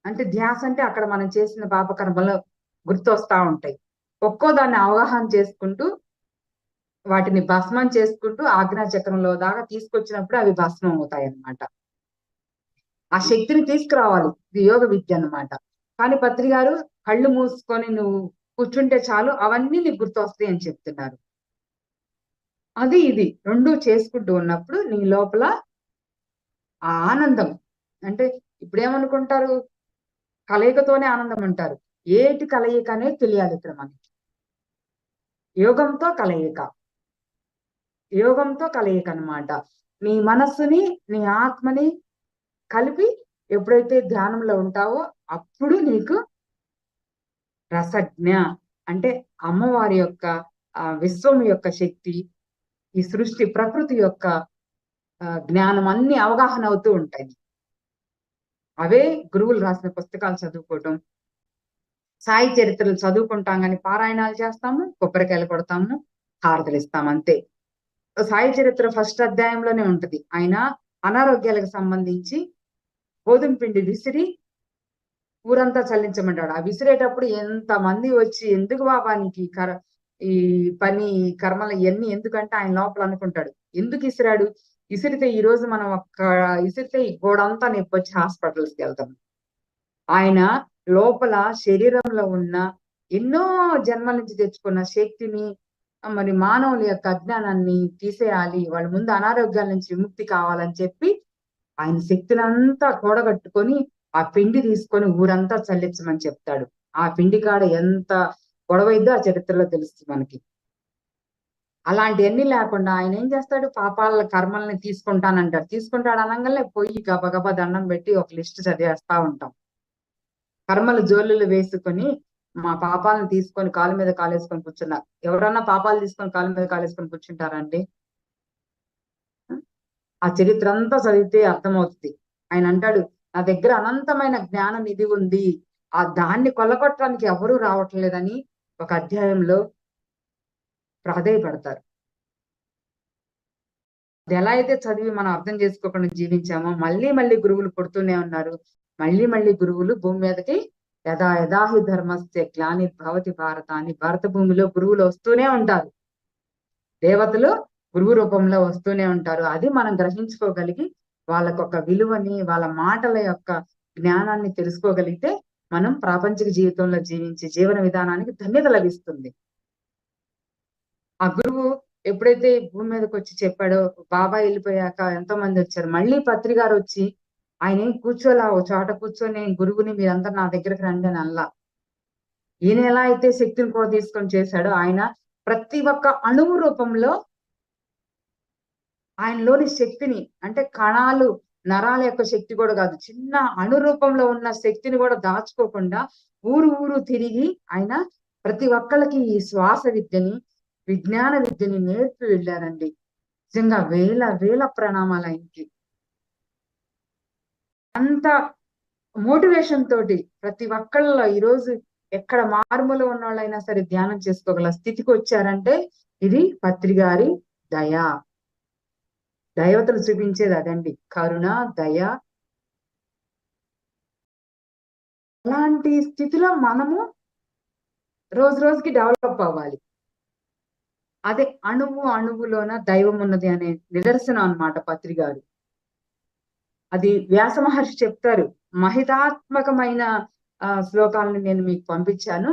అంటే ధ్యాస అంటే అక్కడ మనం చేసిన పాపకర్మలు గుర్తొస్తా ఉంటాయి. ఒక్కో దాన్ని అవగాహన చేసుకుంటూ వాటిని భస్మం చేసుకుంటూ ఆజ్ఞా చక్రంలో దాకా తీసుకొచ్చినప్పుడు అవి భస్మం అవుతాయి అన్నమాట. ఆ శక్తిని తీసుకురావాలి. ఇది యోగ విద్య అన్నమాట. కానీ పత్రి గారు కళ్ళు మూసుకొని నువ్వు కూర్చుంటే చాలు అవన్నీ నీకు గుర్తొస్తాయి అని చెప్తున్నారు. అది ఇది రెండు చేసుకుంటూ ఉన్నప్పుడు నీ లోపల ఆ ఆనందం, అంటే ఇప్పుడేమనుకుంటారు, కలయికతోనే ఆనందం అంటారు. ఏటి కలయిక అనేది తెలియాలి ఇక్కడ మనకి. యోగంతో కలయిక, యోగంతో కలయిక అన్నమాట. నీ మనస్సుని నీ ఆత్మని కలిపి ఎప్పుడైతే ధ్యానంలో ఉంటావో అప్పుడు నీకు రసజ్ఞ అంటే అమ్మవారి యొక్క విశ్వం యొక్క శక్తి, ఈ సృష్టి ప్రకృతి యొక్క జ్ఞానం అన్ని అవగాహన అవుతూ ఉంటాయి. అవే గురువులు రాసిన పుస్తకాలు చదువుకోవటం, సాయి చరిత్రలు చదువుకుంటాం కానీ పారాయణాలు చేస్తాము, కొబ్బరికాయలు కొడతాము, హారతలు ఇస్తాం అంతే. సాయి చరిత్ర ఫస్ట్ అధ్యాయంలోనే ఉంటది. ఆయన అనారోగ్యాలకు సంబంధించి గోధుమ పిండి విసిరి ఊరంతా చల్లించమంటాడు. ఆ విసిరేటప్పుడు ఎంత మంది వచ్చి ఎందుకు బాబా నీకు ఈ పని కర్మలు ఇవన్నీ ఎందుకంటే ఆయన లోపల అనుకుంటాడు, ఎందుకు ఇసిరాడు, ఇసిరితే ఈ రోజు మనం ఇసిరితే ఈ గోడంతా నొప్పి వచ్చి హాస్పిటల్స్కి వెళ్తాం. ఆయన లోపల శరీరంలో ఉన్న ఎన్నో జన్మల నుంచి తెచ్చుకున్న శక్తిని, మరి మానవుల యొక్క అజ్ఞానాన్ని తీసేయాలి, వాళ్ళ ముందు అనారోగ్యాల నుంచి విముక్తి కావాలని చెప్పి ఆయన శక్తినంతా కూడగట్టుకొని ఆ పిండి తీసుకొని ఊరంతా చల్లించమని చెప్తాడు. ఆ పిండి కాడ ఎంత గొడవైద్దో ఆ చరిత్రలో తెలుస్తుంది మనకి. అలాంటివన్నీ లేకుండా ఆయన ఏం చేస్తాడు, పాపాల కర్మల్ని తీసుకుంటానంటాడు. తీసుకుంటాడు అనగానే పోయి గబగబా దండం పెట్టి ఒక లిస్ట్ చదివేస్తా ఉంటాం. కర్మలు జోలులు వేసుకొని మా పాపాలను తీసుకొని కాలు మీద కాలేసుకొని కూర్చున్నారు. ఎవరన్నా పాపాలు తీసుకొని కాలు మీద కాలేసుకొని కూర్చుంటారండి? ఆ చరిత్ర అంతా చదివితే అర్థమవుతుంది. ఆయన అంటాడు, నా దగ్గర అనంతమైన జ్ఞాన నిధి ఉంది, ఆ దాన్ని కొల్లగొట్టడానికి ఎవరూ రావట్లేదని ఒక అధ్యాయంలో ప్రాధేయపడతారు. అది ఎలా అయితే చదివి మనం అర్థం చేసుకోకుండా జీవించామో మళ్ళీ మళ్ళీ గురువులు పుడుతూనే ఉన్నారు. మళ్ళీ మళ్ళీ గురువులు భూమి మీదకి యథా యథాహి ధర్మస్య గ్లానిర్భవతి భారత అని భారత భూమిలో గురువులు వస్తూనే ఉంటారు. దేవతలు గురువు రూపంలో వస్తూనే ఉంటారు. అది మనం గ్రహించుకోగలిగి వాళ్ళకొక విలువని, వాళ్ళ మాటల యొక్క జ్ఞానాన్ని తెలుసుకోగలిగితే మనం ప్రాపంచిక జీవితంలో జీవించే జీవన విధానానికి ధన్యత లభిస్తుంది. ఆ గురువు ఎప్పుడైతే భూమి మీదకి వచ్చి చెప్పాడో, బాబా వెళ్ళిపోయాక ఎంతో మంది వచ్చారు. మళ్ళీ పత్రి గారు వచ్చి ఆయన ఏం కూర్చోలా, ఓ చోట కూర్చొని గురువుని మీరందరూ నా దగ్గరకు రండి అని అల్లా. ఈయన ఎలా అయితే శక్తిని కూడా తీసుకొని చేశాడో, ఆయన ప్రతి ఒక్క అణువు రూపంలో ఆయనలోని శక్తిని, అంటే కణాలు నరాల యొక్క శక్తి కూడా కాదు, చిన్న అణు రూపంలో ఉన్న శక్తిని కూడా దాచుకోకుండా ఊరు ఊరు తిరిగి ఆయన ప్రతి ఒక్కళ్ళకి ఈ శ్వాస విద్యని, విజ్ఞాన విద్యని నేర్పి వెళ్ళారండి. నిజంగా వేల వేల ప్రణామాలు ఆయనకి. అంత మోటివేషన్ తోటి ప్రతి ఒక్కళ్ళలో ఈరోజు ఎక్కడ మారుమూల ఉన్న వాళ్ళైనా సరే ధ్యానం చేసుకోగల స్థితికి వచ్చారంటే ఇది పత్రి గారి దయ. దైవతలు చూపించేది అదండి, కరుణ, దయ. అలాంటి స్థితిలో మనము రోజు రోజుకి డెవలప్ అవ్వాలి. అదే అణువు అణువులోన దైవం ఉన్నది అనే నిదర్శనం అన్నమాట పత్రి గారు. అది వ్యాస మహర్షి చెప్తారు, మహితాత్మకమైన శ్లోకాలను నేను మీకు పంపించాను,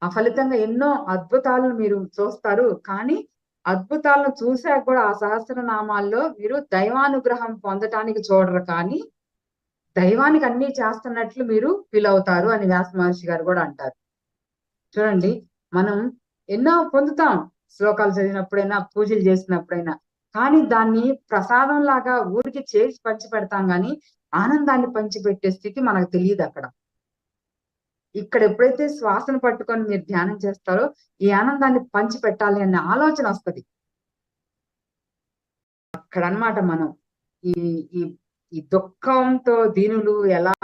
ఆ ఫలితంగా ఎన్నో అద్భుతాలను మీరు చూస్తారు. కానీ అద్భుతాలను చూశాక కూడా ఆ సహస్రనామాల్లో మీరు దైవానుగ్రహం పొందటానికి చూడరు, కానీ దైవానికి అన్ని చేస్తున్నట్లు మీరు ఫీల్ అవుతారు అని వ్యాస మహర్షి గారు కూడా అంటారు. చూడండి, మనం ఎన్నో పొందుతాం శ్లోకాలు చదివినప్పుడైనా, పూజలు చేసినప్పుడైనా, కానీ దాన్ని ప్రసాదం లాగా ఊరికి చేసి పంచి పెడతాం, కానీ ఆనందాన్ని పంచిపెట్టే స్థితి మనకు తెలియదు అక్కడ. ఇక్కడ ఎప్పుడైతే శ్వాసను పట్టుకొని మీరు ధ్యానం చేస్తారో ఈ ఆనందాన్ని పంచి పెట్టాలి అనే ఆలోచన వస్తుంది అక్కడ అన్నమాట. మనం ఈ ఈ ఈ దుఃఖంతో దీనులు ఎలా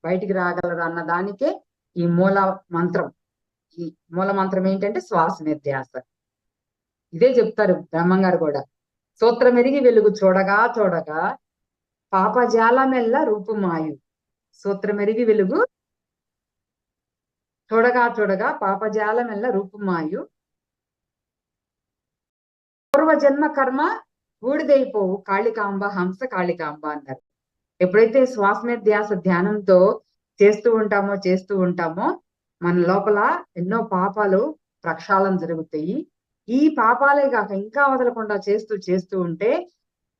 బయటికి రాగలరు అన్న దానికే ఈ మూల మంత్రం. ఈ మూల మంత్రం ఏంటంటే శ్వాస నిర్ధ్యాస. ఇదే చెప్తారు బ్రహ్మంగారు కూడా. సూత్రమెరిగి వెలుగు చూడగా చూడగా పాపజాలమెల్ల రూపుమాయు. సూత్రమెరిగి వెలుగు చూడగా చూడగా పాపజాలమెల్ల రూపుమాయు. పూర్వజన్మ కర్మ బూడిదైపోవు కాళికాంబ హంస కాళికాంబ అన్నారు. ఎప్పుడైతే శ్వాస నిర్ధ్యాస ధ్యానంతో చేస్తూ ఉంటామో మన లోపల ఎన్నో పాపాలు ప్రక్షాళన జరుగుతాయి. ఈ పాపాలే కాక ఇంకా వదలకుండా చేస్తూ ఉంటే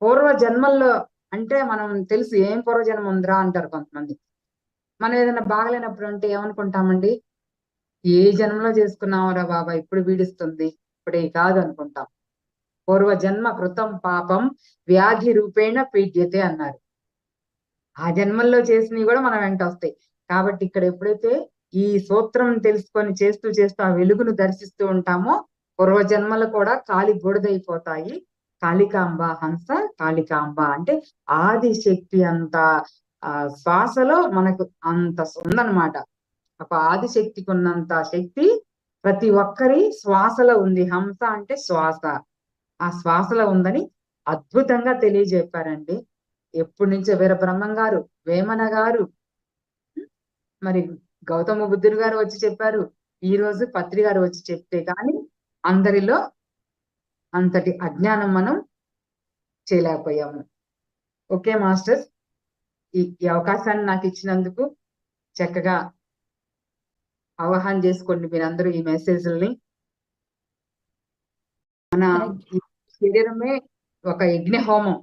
పూర్వ జన్మల్లో, అంటే మనం తెలుసు ఏం పూర్వజన్మ ఉందిరా అంటారు కొంతమంది. మనం ఏదైనా బాగలేనప్పుడు అంటే ఏమనుకుంటామండి, ఏ జన్మలో చేసుకున్నామరా బాబా ఇప్పుడు పీడిస్తుంది, ఇప్పుడే కాదు అనుకుంటాం. పూర్వజన్మ కృతం పాపం వ్యాధి రూపేణ పీడ్యతే అన్నారు. ఆ జన్మల్లో చేసినవి కూడా మన వెంట వస్తాయి. కాబట్టి ఇక్కడ ఎప్పుడైతే ఈ సూత్రం తెలుసుకొని చేస్తూ ఆ వెలుగును దర్శిస్తూ ఉంటామో పూర్వజన్మలు కూడా కాలి బూడిదైపోతాయి. కాళికాంబ హంస కాళికాంబ అంటే ఆది శక్తి అంత శ్వాసలో మనకు అంత ఉందన్నమాట. ఒక ఆదిశక్తికి ఉన్నంత శక్తి ప్రతి ఒక్కరి శ్వాసలో ఉంది. హంస అంటే శ్వాస, ఆ శ్వాసలో ఉందని అద్భుతంగా తెలియజెప్పారండి. ఎప్పటి నుంచో వీర బ్రహ్మం గారు, వేమన గారు, మరి గౌతమ బుద్ధుడు గారు వచ్చి చెప్పారు. ఈ రోజు పత్రి గారు వచ్చి చెప్తే కానీ అందరిలో అంతటి అజ్ఞానం మనం చేయలేకపోయాము. ఓకే మాస్టర్స్, ఈ అవకాశాన్ని నాకు ఇచ్చినందుకు చక్కగా అవగాహన చేసుకోండి మీరందరూ ఈ మెసేజ్ల్ని. మన Thank ఈ శరీరమే ఒక యజ్ఞ హోమం.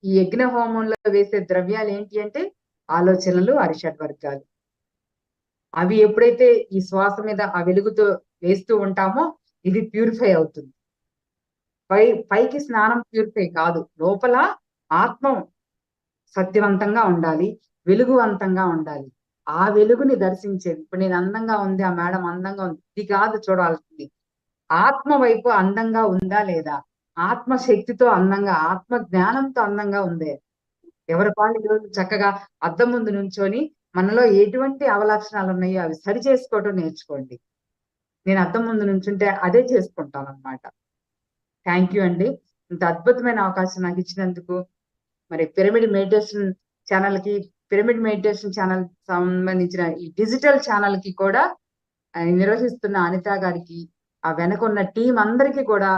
ఈ యజ్ఞ హోమంలో వేసే ద్రవ్యాలు ఏంటి అంటే ఆలోచనలు, అరిషడ్ వర్గాలు. అవి ఎప్పుడైతే ఈ శ్వాస మీద ఆ వెలుగుతో వేస్తూ ఉంటామో ఇది ప్యూరిఫై అవుతుంది. పైకి స్నానం ప్యూరిఫై కాదు, లోపల ఆత్మ సత్యవంతంగా ఉండాలి, వెలుగువంతంగా ఉండాలి. ఆ వెలుగుని దర్శించేది. ఇప్పుడు నేను అందంగా ఉంది, ఆ మేడం అందంగా ఉంది, ఇది కాదు చూడాల్సింది. ఆత్మ వైపు అందంగా ఉందా లేదా, ఆత్మ శక్తితో అందంగా, ఆత్మ జ్ఞానంతో అందంగా ఉందే. ఎవరి వాళ్ళు ఈరోజు చక్కగా అద్దం ముందు నుంచొని మనలో ఎటువంటి అవలక్షణాలు ఉన్నాయో అవి సరి చేసుకోవటం నేర్చుకోండి. నేను అద్దం ముందు నుంచుంటే అదే చేసుకుంటాను అనమాట. థ్యాంక్ యూ అండి, ఇంత అద్భుతమైన అవకాశం నాకు ఇచ్చినందుకు. మరి పిరమిడ్ మెడిటేషన్ ఛానల్ సంబంధించిన ఈ డిజిటల్ ఛానల్ కి కూడా నిర్వహిస్తున్న అనిత గారికి, ఆ వెనకున్న టీం అందరికీ కూడా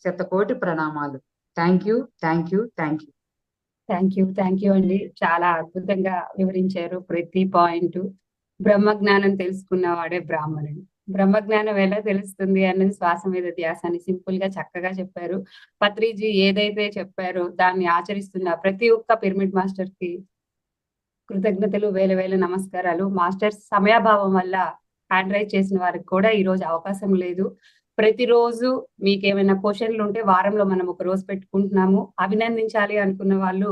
శతకోటి ప్రణామాలు. Thank you, thank you, thank you. Thank you అండి. చాలా అద్భుతంగా వివరించారు ప్రతి పాయింట్. బ్రహ్మజ్ఞానం తెలుసుకున్నవాడే బ్రాహ్మణుడు. బ్రహ్మజ్ఞానం ఎలా తెలుస్తుంది అన్నది శ్వాస మీద ధ్యాస అని సింపుల్ గా చక్కగా చెప్పారు. పత్రిజీ ఏదైతే చెప్పారో దాన్ని ఆచరిస్తున్న ప్రతి ఒక్క పిరమిడ్ మాస్టర్ కి కృతజ్ఞతలు, వేల వేల నమస్కారాలు. మాస్టర్స్ సమయాభావం వల్ల హ్యాండ్ రైజ్ చేసిన వారికి కూడా ఈ రోజు అవకాశం లేదు. ప్రతిరోజు మీకు ఏమైనా క్వశ్చన్లు ఉంటే వారంలో మనం ఒక రోజు పెట్టుకుంటున్నాము. అభినందించాలి అనుకున్న వాళ్ళు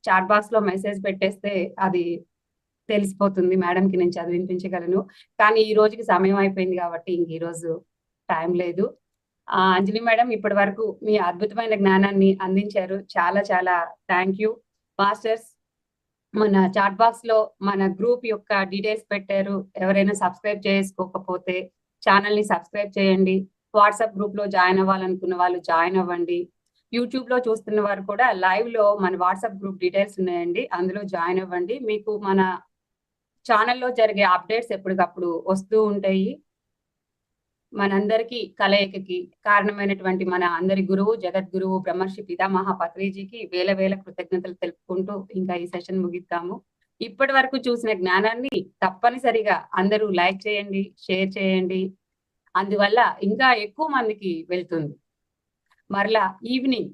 చాట్ బాక్స్ లో మెసేజ్ పెట్టేస్తే అది తెలిసిపోతుంది, మేడంకి నేను చదివించగలను. కానీ ఈ రోజుకి సమయం అయిపోయింది కాబట్టి ఇంక ఈ రోజు టైం లేదు. అంజలి మేడం ఇప్పటి వరకు మీ అద్భుతమైన జ్ఞానాన్ని అందించారు. చాలా చాలా థ్యాంక్ యూ. మాస్టర్స్ మన చాట్ బాక్స్ లో మన గ్రూప్ యొక్క డీటెయిల్స్ పెట్టారు. ఎవరైనా సబ్స్క్రైబ్ చేసుకోకపోతే ఛానల్ ని సబ్స్క్రైబ్ చేయండి. వాట్సాప్ గ్రూప్ లో జాయిన్ అవ్వాలనుకున్న వాళ్ళు జాయిన్ అవ్వండి. యూట్యూబ్ లో చూస్తున్న వారు కూడా లైవ్ లో మన వాట్సాప్ గ్రూప్ డీటెయిల్స్ ఉన్నాయండి, అందులో జాయిన్ అవ్వండి. మీకు మన ఛానల్లో జరిగే అప్డేట్స్ ఎప్పటికప్పుడు వస్తూ ఉంటాయి. మనందరికీ కలయికకి కారణమైనటువంటి మన అందరి గురువు, జగద్గురువు బ్రహ్మర్షి పితామహ పత్రిజీకి వేల వేల కృతజ్ఞతలు తెలుపుకుంటూ ఇంకా ఈ సెషన్ ముగిద్దాము. ఇప్పటి వరకు చూసిన జ్ఞానాన్ని తప్పనిసరిగా అందరూ లైక్ చేయండి, షేర్ చేయండి. అందువల్ల ఇంకా ఎక్కువ మందికి వెళ్తుంది. మరలా evening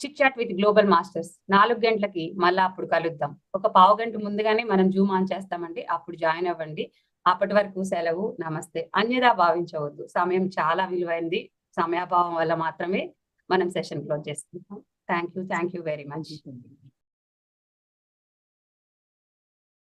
chit chat with global masters 4 గంటలకి మళ్ళా అప్పుడు కలుద్దాం. ఒక పావు గంట ముందుగానే మనం జూమ్ ఆన్ చేస్తామండి, అప్పుడు జాయిన్ అవ్వండి. అప్పటి వరకు సెలవు, నమస్తే. అన్యదా భావించవద్దు, సమయం చాలా విలువైంది. సమయాభావం వల్ల మాత్రమే మనం సెషన్ క్లోజ్ చేసుకుంటాం. Thank you very much.